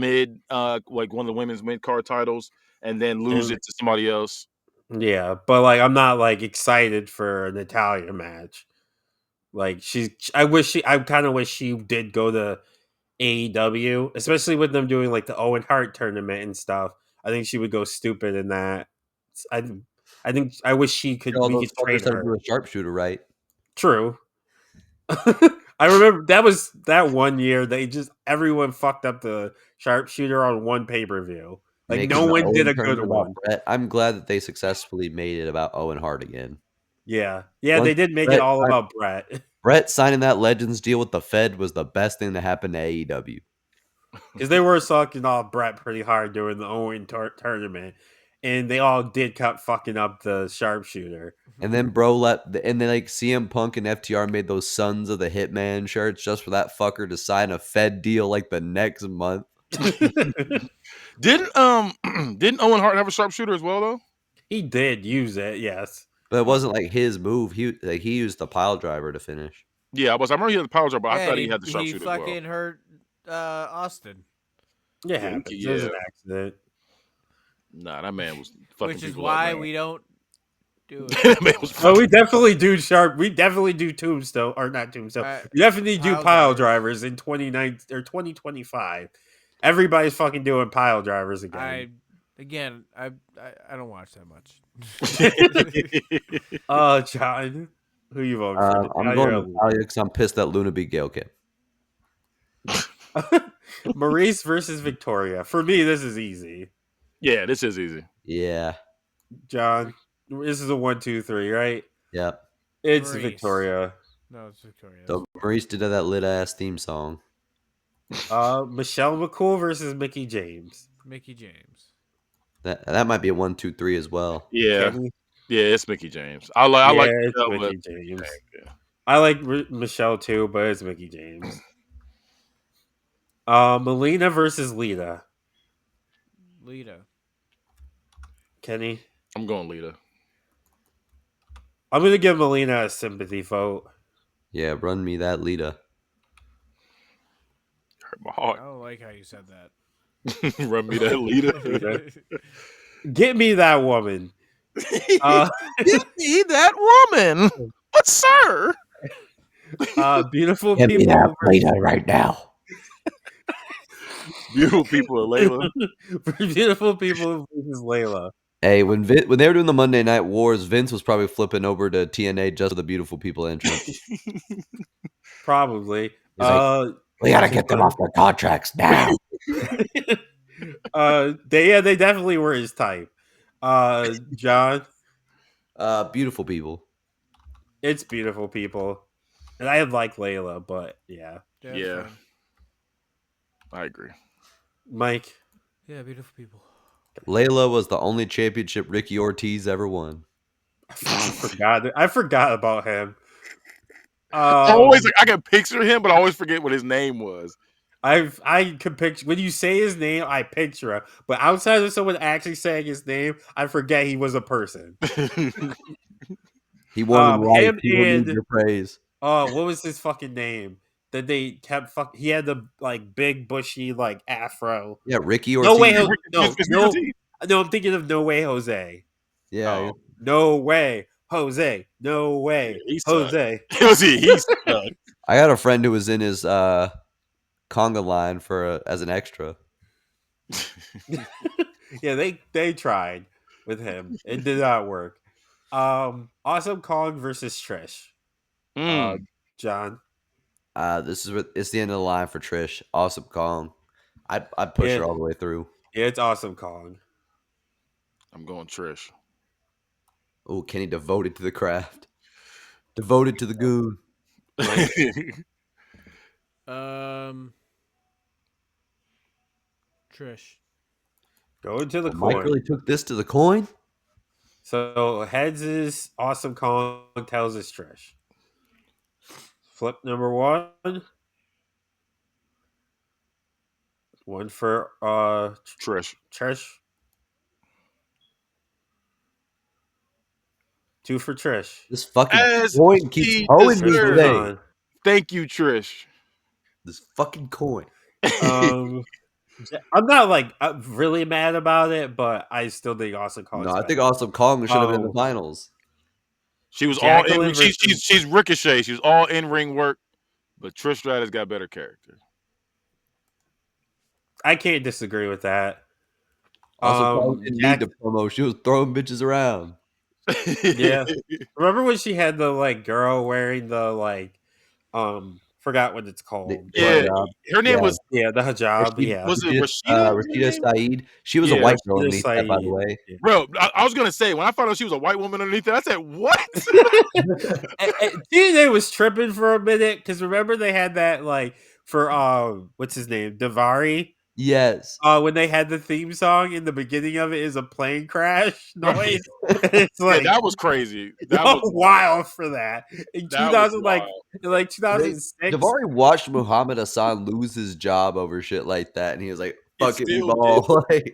S3: like one of the women's mid card titles and then lose
S2: And
S3: it to somebody else.
S2: yeah, but like I'm not like excited for an Natalia match. Like I kind of wish she did go to AEW, especially with them doing like the Owen Hart tournament and stuff. I think she would go stupid in that. I I think I wish
S1: All
S2: we
S1: those
S2: could trade
S1: fuckers had to
S2: her.
S1: do a sharpshooter, right?
S2: True. I remember that was that one year they just everyone fucked up the sharpshooter on one pay-per-view. Like no
S1: Making the
S2: one did
S1: Owen
S2: a good
S1: tournament about
S2: one.
S1: Brett. I'm glad that they successfully made it about Owen Hart again.
S2: Yeah. Yeah,
S1: Once
S2: they did make it
S1: Brett
S2: all
S1: signed,
S2: about Brett.
S1: Brett signing that Legends deal with the Fed was the best thing that happened to AEW.
S2: Because they were sucking off Brett pretty hard during the Owen tournament. And they all did kept fucking up the sharpshooter.
S1: And then bro and then like CM Punk and FTR made those Sons of the Hitman shirts just for that fucker to sign a Fed deal like the next month.
S3: Didn't didn't Owen Hart have a sharpshooter as well though?
S2: He did use it, yes.
S1: But it wasn't like his move. He used the pile driver to finish.
S3: Yeah, I remember he had the power driver, but I
S4: Yeah,
S3: thought
S4: and
S3: he had the
S4: he
S3: sharpshooter as well.
S4: fucking hurt Austin,
S2: It
S3: Yeah,
S2: happens. It was an
S3: yeah.
S2: accident.
S3: Nah, that man was fucking
S4: which is
S3: people
S4: why
S3: up, man.
S4: we don't do
S3: That man was
S4: it.
S2: Oh, we
S3: fucking-
S2: definitely do sharp. We definitely do tombstone or not tombstone. We definitely do
S4: Pile
S2: pile
S4: drivers.
S2: drivers in 2019 or 2025. Everybody's fucking doing pile drivers again.
S4: I don't watch that much.
S2: Oh, John, who you voting for?
S1: I'm
S2: Natalia
S1: going
S2: or
S1: to Natalia because I'm pissed that Luna beat Gail Kim.
S2: Lita? Maurice versus Victoria. For me, this is easy.
S3: Yeah, this is easy.
S1: Yeah.
S2: John, this is a 1, 2, 3, right?
S1: Yep.
S2: It's
S4: Maurice.
S2: Victoria.
S4: No, it's Victoria.
S1: So Maurice did that lit ass theme song.
S2: Michelle McCool versus Mickie James.
S4: Mickie James.
S1: That might be a 1, 2, 3 as well.
S3: Yeah,
S2: Kenny?
S3: yeah, it's Mickie James. I like
S2: it's
S3: Michelle,
S2: Mickie
S3: but
S2: James.
S3: yeah.
S2: I like Michelle too, but it's Mickie James. Melina versus Lita.
S4: Lita.
S2: Kenny?
S3: I'm going Lita.
S2: I'm going to give Melina a sympathy vote.
S1: Yeah, run me that Lita.
S3: Hurt my
S4: I
S3: heart.
S4: don't like how you said that.
S3: Run me that Lita.
S2: Lita. Get me that woman.
S3: Give me that woman. What, sir?
S2: Beautiful people.
S1: Lita right now.
S3: Beautiful people, Layla.
S2: Beautiful people versus Layla.
S1: Hey, when they were doing the Monday Night Wars, Vince was probably flipping over to TNA just for the beautiful people entrance.
S2: Probably.
S1: We gotta get them off their contracts now.
S2: They definitely were his type. John,
S1: Beautiful people.
S2: it's beautiful people, and I like Layla, but yeah,
S3: Yeah. I agree.
S2: Mike.
S4: Yeah, beautiful people.
S1: Layla was the only championship Ricky Ortiz ever won.
S2: I forgot about him.
S3: I can picture him, but I always forget what his name was.
S2: I can picture when you say his name, I picture him, but outside of someone actually saying his name, I forget he was a person.
S1: He won the right.
S2: Him
S1: He will need
S2: and
S1: your praise.
S2: what was his fucking name? That they kept he had the like big bushy like afro.
S1: Yeah, Ricky Ortiz.
S2: No way,
S3: It's
S2: no,
S3: Ortiz.
S2: no. I'm thinking of No Way Jose.
S1: Yeah,
S3: Oh.
S2: No way, Jose. No way,
S3: Yeah, he sucked.
S2: Jose.
S3: He sucked.
S1: I got a friend who was in his conga line as an extra.
S2: Yeah, they tried with him. It did not work. Awesome Kong versus Trish. John.
S1: It's the end of the line for Trish. Awesome Kong. I'd push her all the way through.
S2: Yeah, it's Awesome Kong.
S3: I'm going Trish.
S1: Oh, Kenny devoted to the craft. Devoted to the goon.
S4: Trish.
S2: Going to the coin.
S1: Mike really took this to the coin?
S2: So heads is Awesome Kong, tails is Trish. Flip number 1. One for
S3: Trish.
S2: Trish. 2 for Trish.
S1: This fucking
S3: As
S1: coin keeps
S3: she
S1: hoeing me
S2: Trish moves
S3: deserves.
S1: today.
S2: on.
S3: Thank you, Trish.
S1: This fucking coin.
S2: Um, I'm not like really mad about it, but I still think Awesome
S1: No,
S2: Kong's
S1: I think
S2: better.
S1: Awesome Kong should have been in the
S2: Oh,
S1: finals.
S3: She was all in.
S2: Jacqueline versus.
S3: She's Ricochet. She was all in ring work, but Trish Stratus got better character.
S2: I can't disagree with that.
S1: Awesome Kong didn't need
S2: Jack.
S1: the promo. She was throwing bitches around.
S2: Yeah. Remember when she had the like girl wearing the like forgot what it's
S1: The
S2: called,
S3: Yeah,
S2: but
S1: hijab.
S3: her name
S1: Yeah.
S3: was
S2: yeah, the hijab. Yeah.
S3: was it Rashida? Her
S1: Rashida
S3: name?
S1: Saeed. She was a
S3: Yeah,
S1: white girl
S2: Rashida
S1: underneath that, by the
S2: Saeed.
S1: way.
S2: Yeah.
S3: bro. I was gonna say when I found out she was a white woman underneath it, I said, "What?"
S2: TNA was tripping for a minute because remember they had that like for what's his name Davari
S1: Yes.
S2: when they had the theme song in the beginning of it is a plane crash noise. It's
S3: Yeah,
S2: like
S3: that was crazy. That
S2: y'all
S3: was
S2: wild for that in
S3: that was
S2: 2000
S3: wild.
S2: in like 2006.
S1: Davari watched Muhammad Hassan lose his job over shit like that, and he was like,
S3: It
S1: "Fuck it, we
S3: still did.
S1: ball." Like,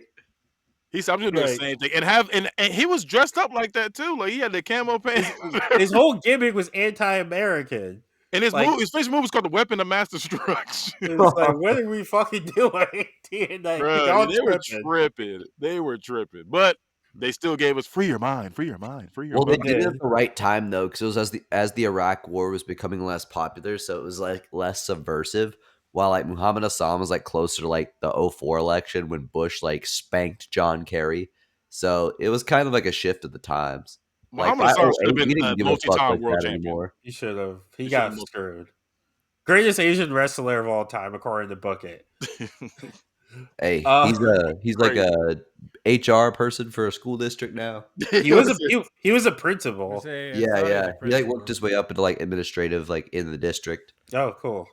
S3: He said, "I'm just doing the
S2: Like
S3: same thing," and he was dressed up like that too. Like he had the camo pants.
S2: his whole gimmick was anti-American.
S3: And
S2: Like
S3: his face move was called the Weapon of Mass Destruction.
S2: it's like what are we fucking doing? TNA?
S3: Bro,
S2: Y'all
S3: they were
S2: tripping.
S3: tripping. They were tripping. But they still gave us free your mind, free your mind, free your
S1: well, they
S3: mind.
S2: They
S1: did it
S2: did.
S1: at the right time though, because it was as the Iraq War was becoming less popular, so it was like less subversive. While like Muhammad Hassan was like closer to like the '04 election when Bush like spanked John Kerry, so it was kind of like a shift of the times. Like
S3: Muhammad
S1: by
S3: Hassan should have
S1: '08,
S3: been
S1: we
S3: a
S1: didn't give a fuck
S3: multi-time
S1: like
S3: world
S1: that
S3: champion.
S1: anymore.
S2: He should have. He
S3: He should
S2: got
S3: have
S2: screwed. Greatest Asian wrestler of all time, according to Book It.
S1: Hey,
S2: Uh,
S1: he's like
S3: crazy.
S1: a HR person for a school district now.
S2: he was a he was a principal.
S4: It
S1: Yeah,
S4: started
S1: yeah.
S4: as a
S1: He like
S4: principal.
S1: worked his way up into like administrative, like in the district.
S2: Oh, cool.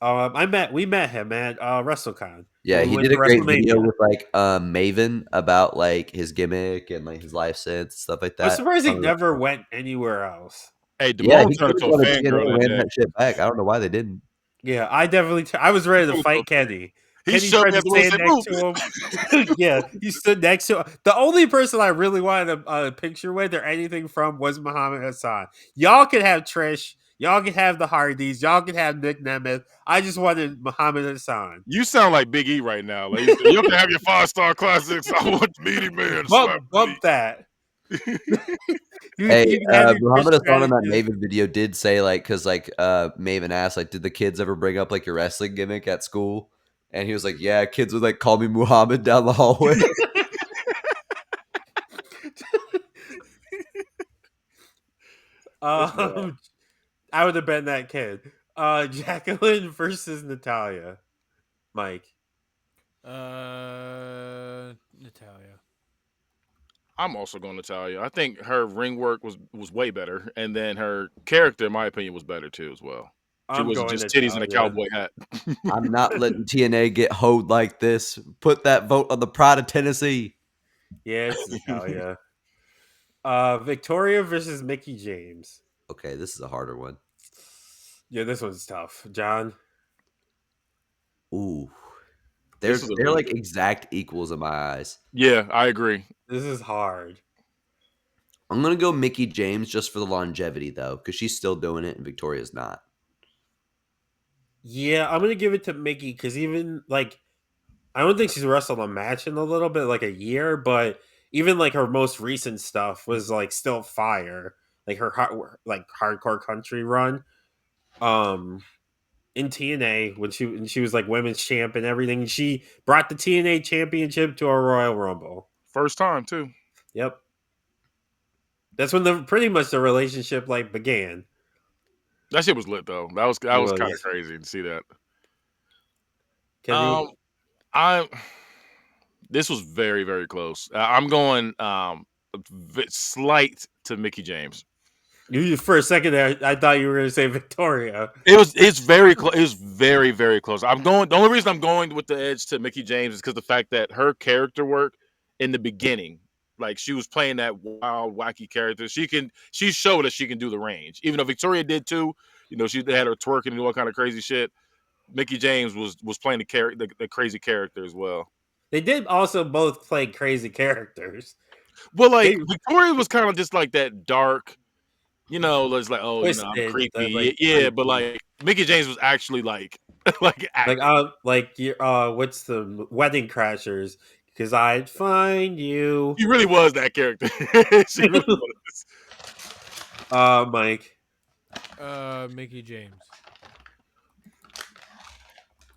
S2: We met him at WrestleCon
S1: Yeah,
S2: when we
S1: he
S2: went
S1: did
S2: to
S1: a great video
S2: WrestleMania.
S1: with like Maven about like his gimmick and like his life sense stuff like
S2: I'm
S1: that.
S2: surprised he never went anywhere else.
S3: Hey,
S1: Yeah,
S3: Damone
S1: he
S3: turned
S1: could have
S3: into a
S1: gone to TNA
S3: fangirl
S1: and
S3: that
S1: ran
S3: day.
S1: that shit back. I don't know why they didn't.
S2: Yeah, I was ready to fight Kenny.
S3: He
S2: Kenny
S3: shoved
S2: tried
S3: me
S2: to
S3: at the wall and
S2: stand
S3: said,
S2: next
S3: "Move."
S2: to him. Yeah, he stood next to him. The only person I really wanted a picture with or anything from was Muhammad Hassan. Y'all could have Trish. Y'all could have the Hardys. Y'all could have Nick Nemeth. I just wanted Muhammad Hassan.
S3: You sound like Big E right now. Like you have to have your 5-star classics. I want Meaty Man to slap
S2: Bump that.
S1: Hey,
S2: You can have your Trish
S1: Muhammad Hassan in that
S2: Stratus.
S1: Maven video did say like, because like Maven asked like, did the kids ever bring up like your wrestling gimmick at school? And he was like, yeah, kids would like call me Muhammad down the hallway.
S3: That's wild.
S2: I would have been that kid. Jacqueline versus Natalia. Mike.
S4: Natalia.
S3: I'm also going to tell you. I think her ring work was way better, and then her character, in my opinion, was better too as well. She
S2: I'm
S3: wasn't
S2: going
S3: just titties and a
S2: Natalia.
S3: cowboy hat.
S1: I'm not letting TNA get hoed like this. Put that vote on the pride of Tennessee.
S2: Yeah, it's Natalia. Victoria versus Mickie James.
S1: Okay, this is a harder one.
S2: Yeah, this one's tough. John.
S1: Ooh,
S3: This is a
S1: they're
S3: really
S1: like
S3: good.
S1: exact equals in my eyes.
S3: Yeah, I agree.
S2: This is hard.
S1: I'm gonna go Mickie James just for the longevity though, because she's still doing it and Victoria's not.
S2: Yeah, I'm gonna give it to Mickie because even like I don't think she's wrestled a match in a little bit, like a year, but even like her most recent stuff was like still fire. Like her like hardcore country run. Um in TNA when she was like women's champ and everything. She brought the TNA championship to a Royal Rumble.
S3: First time too.
S2: Yep. That's when the pretty much the relationship like began.
S3: That shit was lit though. That was
S2: It
S3: kind of
S2: was.
S3: crazy to see that.
S2: Kenny,
S3: I this was very very close. I'm going slight to Mickie James.
S2: you for a second there, I thought you were going to say Victoria.
S3: It's very close. It was very very close. I'm going. The only reason I'm going with the edge to Mickie James is because the fact that her character work in the beginning, like she was playing that wild wacky character. She showed that she can do the range. Even though Victoria did too. You know, she had her twerking and do all kind of crazy shit. Mickie James was playing the crazy character as well.
S2: They did also both play crazy characters.
S3: Well, like
S2: They
S3: Victoria was kind of just like that dark, it's like, oh, I'm
S2: twisted,
S3: creepy, yeah. But like Mickie James was actually like acting.
S2: what's the Wedding Crashers? Because I'd find you.
S3: She really was that character. She really was.
S2: Mike.
S4: Mickie James.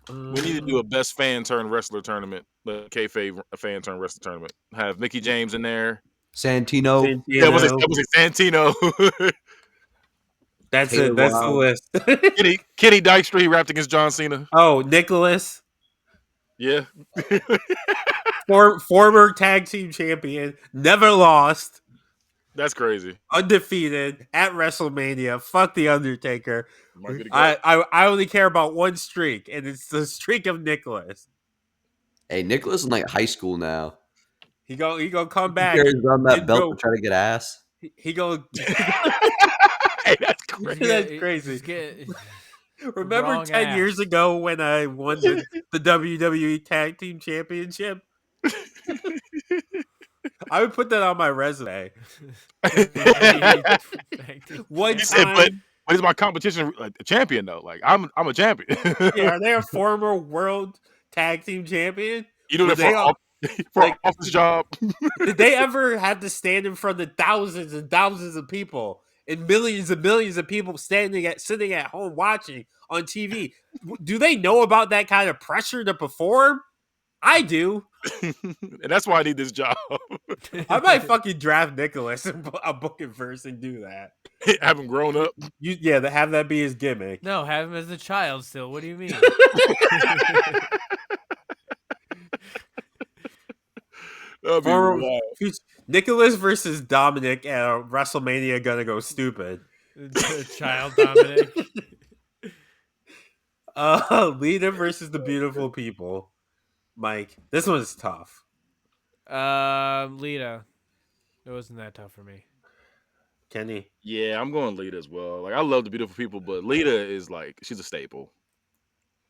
S3: We need to do a best fan turn wrestler tournament, the kayfabe fan turn wrestler tournament. Have Mickie James in there.
S1: Santino.
S3: Yeah, was it Santino?
S2: That's
S1: Taylor
S2: it. That's
S1: Wilde.
S2: the list.
S3: Kenny Dykstra, he rapped against John Cena.
S2: Oh, Nicholas,
S3: Yeah.
S2: former tag team champion, never lost,
S3: That's crazy.
S2: undefeated at WrestleMania. Fuck the Undertaker.
S3: Might be the
S2: I only care about one streak, and it's the streak of Nicholas.
S1: Hey, Nicholas in like high school now.
S2: He gonna come back.
S1: Carries around that
S2: and
S1: belt
S2: go-
S1: to try to get ass.
S2: He go.
S3: Hey, that's crazy.
S2: That's crazy. Remember
S4: Wrong
S2: 10
S4: ass.
S2: years ago when I won the WWE Tag Team Championship? I would put that on my resume. One
S3: He said,
S2: time,
S3: but he's my competition champion though. Like I'm a champion.
S2: yeah, are they a former world tag team champion?
S3: You know
S2: Were
S3: that for
S2: like-
S3: an office job.
S2: Did they ever have to stand in front of thousands and thousands of people and millions of people sitting at home watching on TV? Do they know about that kind of pressure to perform? I do.
S3: And that's why I need this job.
S2: I might fucking draft Nicholas and I'll book him first and do that.
S3: Haven't grown up.
S2: Have that be his gimmick.
S4: No, have him as a child still. What do you mean?
S3: That'd be wild.
S2: Nicholas versus Dominic at WrestleMania gonna go stupid.
S4: Child Dominic.
S2: Lita versus the Beautiful People. Mike, this one's tough.
S4: Lita. It wasn't that tough for me.
S2: Kenny.
S3: Yeah, I'm going Lita as well. Like I love the Beautiful People, but Lita is like she's a staple.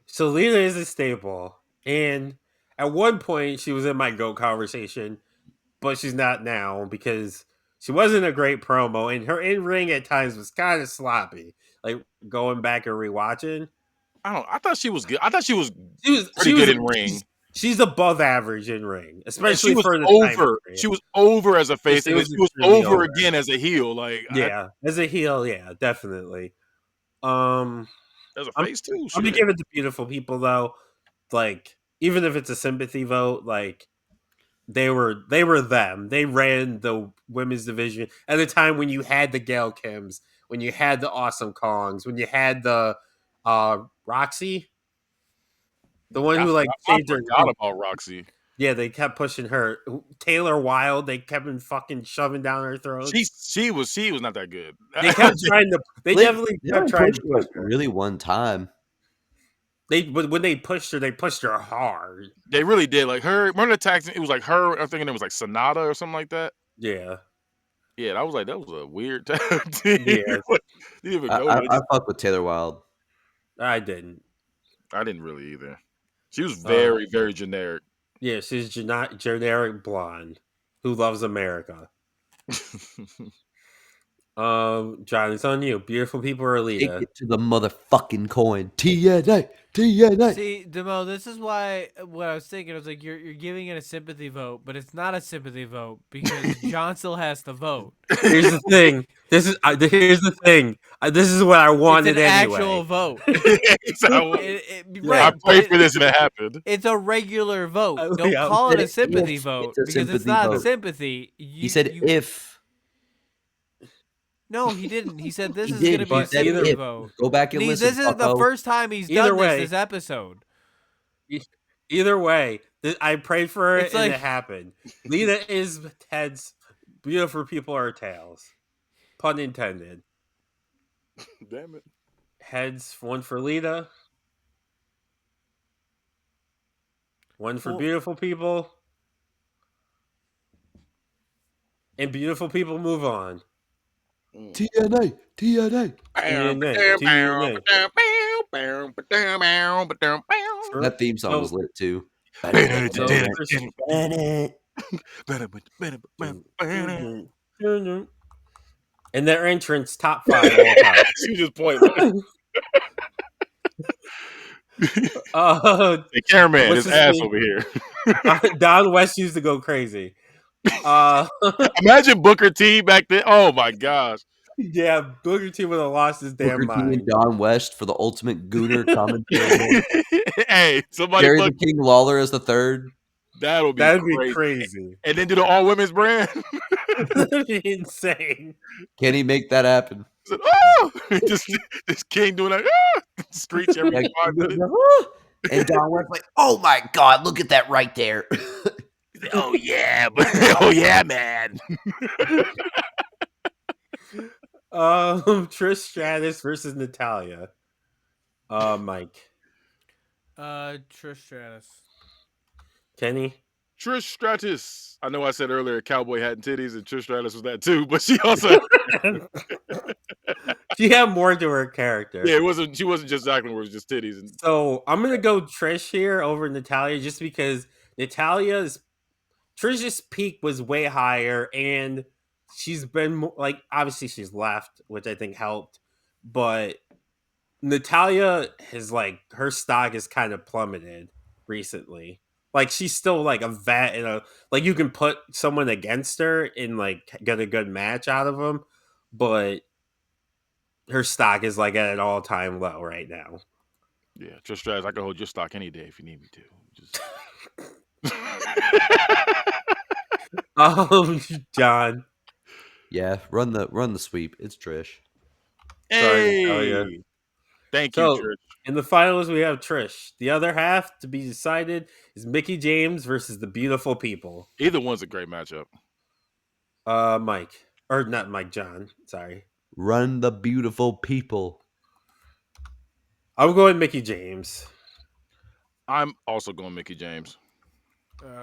S2: So Lita is a staple, and at one point she was in my GOAT conversation, but she's not now because she wasn't a great promo, and her in ring at times was kind of sloppy. Like going back and rewatching,
S3: I thought she was good. I thought she was
S2: pretty
S3: good in ring.
S2: She's above average in ring, especially
S3: she was
S2: for the
S3: over.
S2: time period.
S3: She was over as a face, and she was
S2: extremely
S3: over again as a heel. Like
S2: as a heel, yeah, definitely.
S3: As a face too.
S2: I'm gonna give it to Beautiful People though. Like even if it's a sympathy vote, like they were them. They ran the women's division at a time when you had the Gail Kims, when you had the Awesome Kongs, when you had the Roxy, the one who like
S3: I
S2: saved her.
S3: forgot about Roxy.
S2: Yeah, they kept pushing her. Taylor Wilde, they kept fucking shoving down her throat.
S3: She was not that good.
S2: They kept trying to. They definitely kept trying to push her.
S1: Really one time.
S2: But when they pushed her hard.
S3: They really did. Like her, remember the tag team? It was like her. I'm thinking it was like Sonata or something like that.
S2: Yeah.
S3: Yeah, that was a weird tag team.
S2: Yeah.
S1: I fuck with Taylor Wilde.
S2: I didn't.
S3: I didn't really either. She was very, very generic.
S2: Yeah, she's generic blonde who loves America. John, it's on you. Beautiful People or Lita?
S1: Take it to the motherfucking coin. TNA. TNA.
S4: See, Demo, this is why what I was thinking. I was like, you're giving it a sympathy vote, but it's not a sympathy vote because John still has to vote.
S2: Here's the thing. Here's the thing. This is what I wanted
S4: It's an
S2: anyway.
S4: actual vote.
S3: I prayed for this and it happened.
S4: It's a regular vote. Don't
S2: Yeah,
S4: call it a
S1: it's
S4: sympathy
S1: a
S4: vote because it's
S1: sympathy
S4: not
S1: vote.
S4: sympathy.
S1: He said if.
S4: No, he didn't. He said this
S1: He
S4: is
S1: did,
S4: going to be a
S1: but said
S4: sympathy
S1: if.
S4: vote.
S1: Go back and listen.
S4: This is the
S1: fucko.
S4: first time he's
S2: Either
S4: done
S2: way.
S4: this episode.
S2: Either way, I prayed for it
S4: It's
S2: and
S4: like-
S2: it happened. Lita is heads. Beautiful People are tails. Pun intended.
S3: Damn it.
S2: Heads, one for Lita. One for
S4: Well-
S2: Beautiful People. And Beautiful People move on.
S1: TNA. TNA.
S2: TNA.
S1: That theme song was lit too.
S2: And their entrance top 5 all time.
S3: You just point. Hey, cameraman,
S2: what's
S3: his
S2: his
S3: ass
S2: name?
S3: over here.
S2: Don West used to go crazy.
S3: Imagine Booker T back then. Oh my gosh.
S2: Yeah, Booker T would have lost his damn
S1: Booker T and
S2: mind.
S1: Don West for the ultimate gooner commentary.
S3: Hey, somebody
S1: Jerry
S3: book
S1: the King Lawler as the third.
S3: that'll be
S2: That'd be
S3: crazy.
S2: crazy.
S3: And then do the all women's brand.
S2: That'd be insane.
S1: Can he make that happen?
S3: Said, oh, just this king doing like screech every
S1: Like,
S3: 5 minutes.
S1: and Don West like, oh my God, look at that right there.
S3: Oh yeah, oh yeah, man.
S2: Trish Stratus versus Natalia. Mike.
S4: Trish Stratus.
S2: Kenny.
S3: Trish Stratus. I know I said earlier cowboy hat and titties, and Trish Stratus was that too, but she also
S2: She had more to her character.
S3: yeah, she wasn't just acting where it was just titties. And
S2: So I'm gonna go Trish here over Natalia just because Trish's peak was way higher, and she's been like obviously she's left, which I think helped, but Natalia has like her stock is kind of plummeted recently. Like she's still like a vet and like you can put someone against her and like get a good match out of them, but her stock is like at an all time low right now.
S3: yeah, Trish Stratus, I can hold your stock any day if you need me to. Just
S2: John.
S1: Yeah, run the sweep. It's Trish.
S3: hey,
S2: Natalia.
S3: thank
S2: So,
S3: you, Trish.
S2: in the finals, we have Trish. The other half to be decided is Mickie James versus the Beautiful People.
S3: Either one's a great matchup.
S2: Mike. Or not Mike, John. Sorry.
S1: Run the beautiful people.
S2: I'm going Mickie James.
S3: I'm also going Mickie James.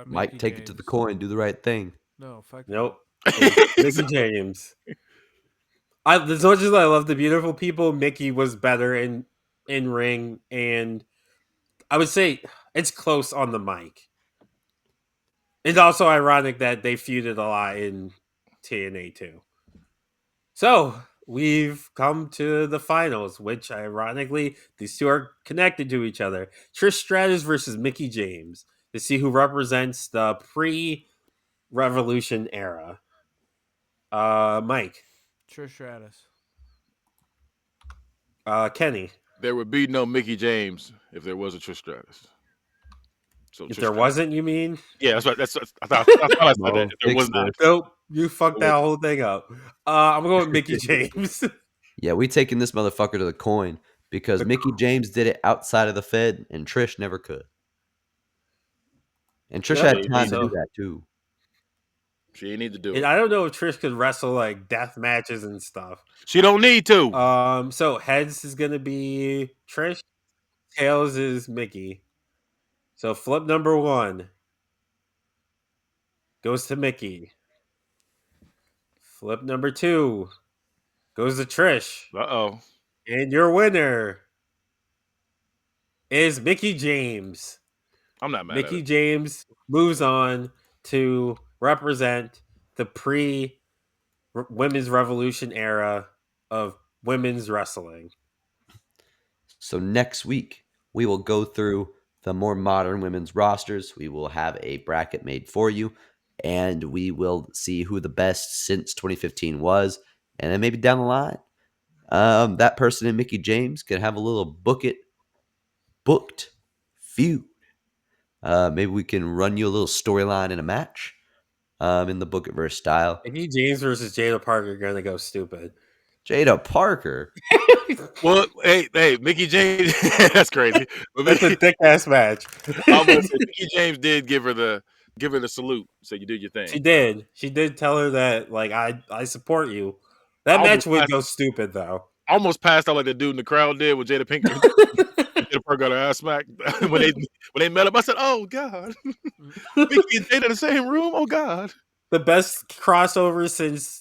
S1: Mike,
S4: Mickie
S1: take it
S4: James.
S1: to the coin. Do the right thing.
S4: No, fuck.
S2: Nope. Mickie James. As much as I love the Beautiful People, Mickie was better in ring, and I would say it's close on the mic. It's also ironic that they feuded a lot in TNA too. So we've come to the finals, which ironically these two are connected to each other. Trish Stratus versus Mickie James to see who represents the pre-Revolution era. Mike.
S4: Trish Stratus.
S2: Kenny.
S3: There would be no Mickie James if there was a Trish Stratus. So
S2: If
S3: Trish
S2: there
S3: Stratus.
S2: wasn't, you mean?
S3: Yeah, that's right. I thought I said that. If there
S1: fix
S3: was not.
S1: this.
S2: Nope. You fucked that whole thing up. I'm going with Mickie James.
S1: Yeah, we taking this motherfucker to the coin because Mickie James did it outside of the Fed and Trish never could. And Trish
S2: Yeah,
S1: had time to
S2: so-
S1: do that too.
S3: She ain't need to do
S2: And
S3: it.
S2: I don't know if Trish could wrestle like death matches and stuff.
S3: She don't need to.
S2: So heads is gonna be Trish, tails is Mickie. So flip number 1 goes to Mickie. Flip number 2 goes to Trish.
S3: Uh-oh.
S2: And your winner is Mickie James.
S3: I'm not mad
S2: Mickie
S3: at it.
S2: James moves on to represent the women's revolution era of women's wrestling.
S1: So next week, we will go through the more modern women's rosters. We will have a bracket made for you, and we will see who the best since 2015 was. And then maybe down the line, that person in Mickie James can have a little booked feud. Maybe we can run you a little storyline in a match in the book it verse style.
S2: Mickie James versus Jada Parker are gonna go stupid.
S1: Jada Parker.
S3: Well, hey, Mickie James. That's crazy. But
S2: That's a thick ass match.
S3: I'm gonna say Mickie James did give her the salute. So you did your thing.
S2: She did. She did tell her that like I support you. That match would go stupid though.
S3: Almost passed out like the dude in the crowd did with Jada Pinkett. Jada Parker got her ass smacked when they met up. I said, "Oh God, Mickie and Jada in the same room. Oh God."
S2: The best crossover since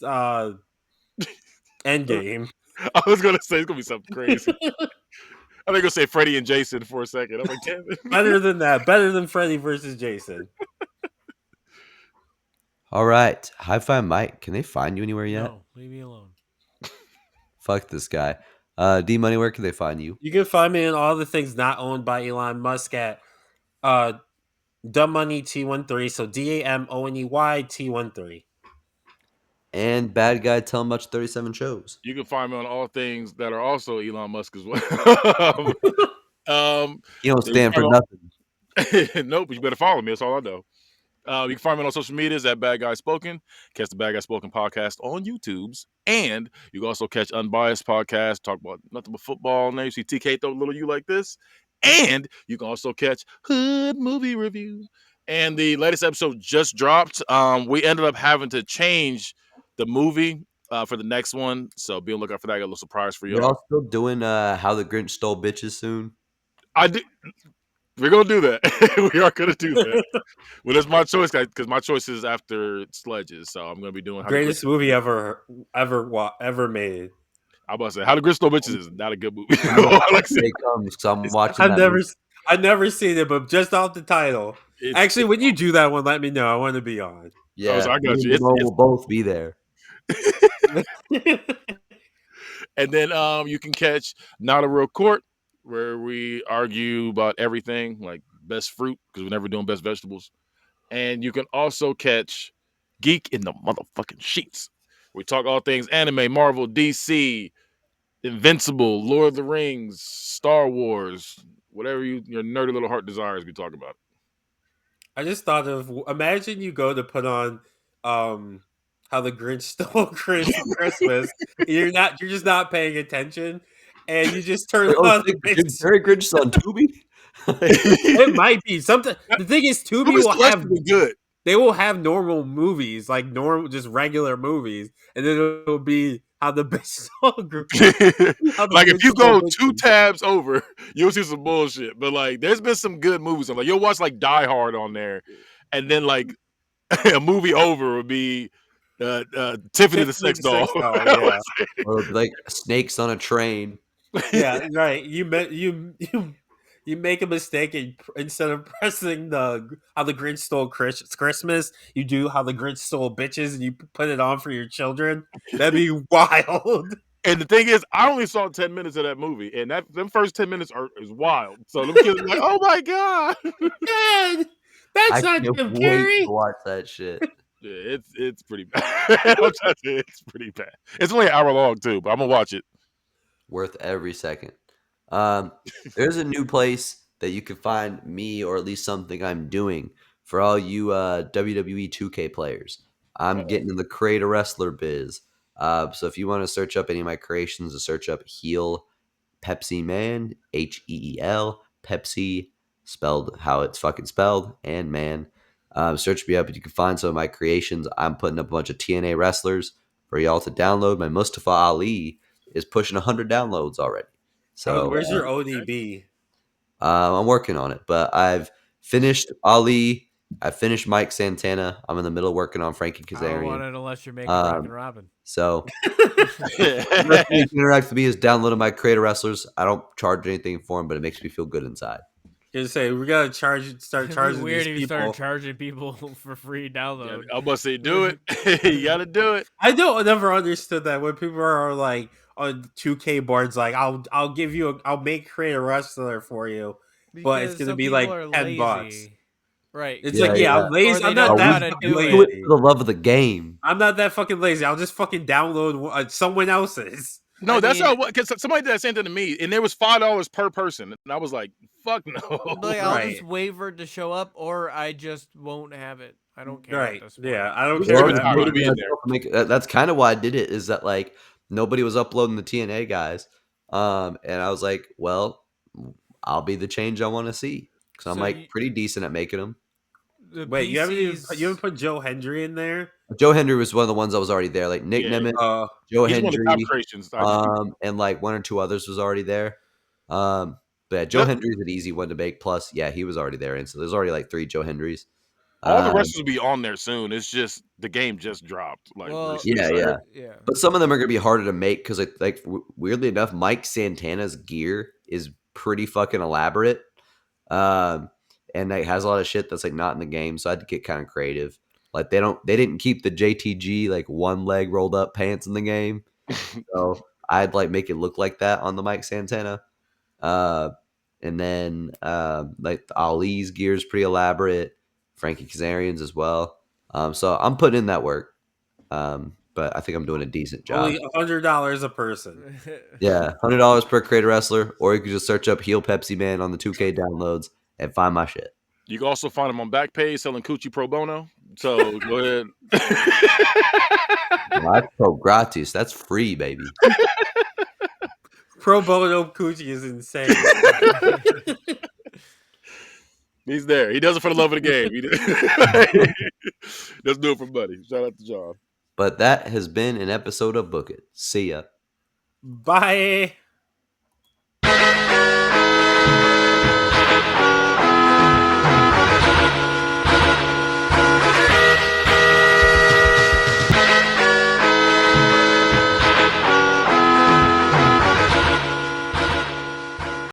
S2: Endgame.
S3: I was gonna say it's gonna be something crazy. I think I'll say Freddie and Jason for a second. I'm like, damn it.
S2: Better than that. Better than Freddy versus Jason.
S1: All right. High Five Mike. Can they find you anywhere yet?
S4: No, leave me alone.
S1: Fuck this guy. D Money, where can they find you?
S2: You can find me in all the things not owned by Elon Musk at Dumb Money T13. So DAMONEY T13.
S1: And Bad Guy Tell Him Much 37 shows.
S3: You can find me on all things that are also Elon Musk as well.
S1: You don't stand for nothing.
S3: Nope, but you better follow me. That's all I know. You can find me on social medias at Bad Guy Spoken. Catch the Bad Guy Spoken podcast on YouTube's. And you can also catch Unbiased podcast, talk about nothing but football. Now you see TK throw a little you like this. And you can also catch Hood Movie Review. And the latest episode just dropped. We ended up having to change the movie for the next one. So be on the lookout for that. I got a little surprise for y'all.
S1: Y'all still doing How the Grinch Stole Bitches soon?
S3: I do. We're gonna do that. We are gonna do that. Well, that's my choice, guys, because my choice is after Sledges. So I'm gonna be doing
S2: Greatest movie ever made.
S3: I'm about to say How the Grinch Stole Bitches is not a good movie. Like,
S1: I'm watching.
S2: I've never seen it, but just off the title. Actually, when you do that one, let me know. I want to be on.
S1: Yeah,
S3: I got you.
S1: We'll both be there.
S3: And then you can catch Not a Real Court, where we argue about everything, like best fruit, because we're never doing best vegetables. And you can also catch Geek in the Motherfucking Sheets. We talk all things anime, Marvel, DC, Invincible, Lord of the Rings, Star Wars, whatever your nerdy little heart desires, we talk about it.
S2: I just thought of, imagine you go to put on How the Grinch Stole Christmas. You're just not paying attention, and you just turn on
S1: Very Grinch on Tubi.
S2: It might be something. The thing is, Tubi will have
S3: good.
S2: They will have normal movies, like normal, just regular movies, and then it'll be How the Bitch Stole
S3: Like if you go 2 tabs over, you'll see some bullshit. But like, there's been some good movies. I'm like, you'll watch like Die Hard on there, and then like a movie over would be Tiffany the Sex Doll,
S2: yeah.
S1: Or like Snakes on a Train.
S2: Yeah, right. You make a mistake and instead of pressing the How the Grinch Stole Christmas, you do How the Grinch Stole Bitches, and you put it on for your children. That'd be wild.
S3: And the thing is, I only saw 10 minutes of that movie, and them first 10 minutes is wild. So them kids are like, "Oh my god,
S2: Dad, that's not Jim Carrey."
S1: To watch that shit.
S3: Yeah, it's pretty bad. It's pretty bad. It's only an hour long too, but I'm gonna watch it.
S1: Worth every second. There's a new place that you can find me, or at least something I'm doing for all you WWE 2K players. I'm getting in the Create a Wrestler biz. So if you want to search up any of my creations, search up Heel Pepsi Man, HEEL, Pepsi, spelled how it's fucking spelled, and man. Search me up and you can find some of my creations. I'm putting up a bunch of TNA wrestlers for y'all to download. My Mustafa Ali is pushing 100 downloads already. So
S2: where's your ODB?
S1: I'm working on it, but I've finished Ali. I finished Mike Santana. I'm in the middle working on Frankie Kazarian.
S4: I don't want it unless you're making Rockin' Robin.
S1: So the best way you can interact with me is downloading my Creator Wrestlers. I don't charge anything for them, but it makes me feel good inside.
S2: You say we gotta start charging.
S4: Weird
S2: these
S4: if you
S2: people.
S4: start charging people for free download.
S3: Yeah, I must say, do it. You gotta do it.
S2: I never understood that when people are like on 2K boards, like I'll give you I'll create a wrestler for you, but it's gonna be like $10.
S4: Right.
S2: It's I'm lazy. I'm not that fucking lazy.
S1: Do it for the love of the game.
S2: I'm not that fucking lazy. I'll just fucking download someone else's.
S3: No, that's not what. Because somebody did that same thing to me, and there was $5 per person, and I was like, "Fuck no!"
S4: Like, I'll just wait for it to show up, or I just won't have it. I don't care.
S2: Right?
S4: At this point.
S2: Yeah, I don't care.
S1: That's kind of why I did it. Is that like nobody was uploading the TNA guys, and I was like, well, I'll be the change I want to see because I'm like pretty decent at making them.
S2: Wait, you haven't put Joe Hendry in there?
S1: Joe Hendry was one of the ones that was already there, like Nick Nemeth, Joe Hendry, and like 1 or 2 others was already there. But yeah, Joe Hendry's an easy one to make. Plus, yeah, he was already there, and so there's already like 3 Joe Hendrys.
S3: All the rest will be on there soon. It's just the game just dropped. Like,
S1: yeah. But some of them are gonna be harder to make because, like, weirdly enough, Mike Santana's gear is pretty fucking elaborate. And it has a lot of shit that's like not in the game, so I had to get kind of creative. Like they didn't keep the JTG like one leg rolled up pants in the game, so I'd like make it look like that on the Mike Santana. And then like Ali's gear is pretty elaborate, Frankie Kazarian's as well. So I'm putting in that work. But I think I'm doing a decent job.
S2: Only $100 a person.
S1: Yeah, $100 per creator wrestler, or you could just search up heel Pepsi Man on the 2K downloads and find my shit.
S3: You can also find him on Backpage selling coochie pro bono. So go ahead.
S1: Well, that's pro gratis. That's free, baby.
S2: Pro bono coochie is insane.
S3: He's there. He does it for the love of the game. Let's do it for money. Shout out to John.
S1: But that has been an episode of Book It. See ya.
S2: Bye.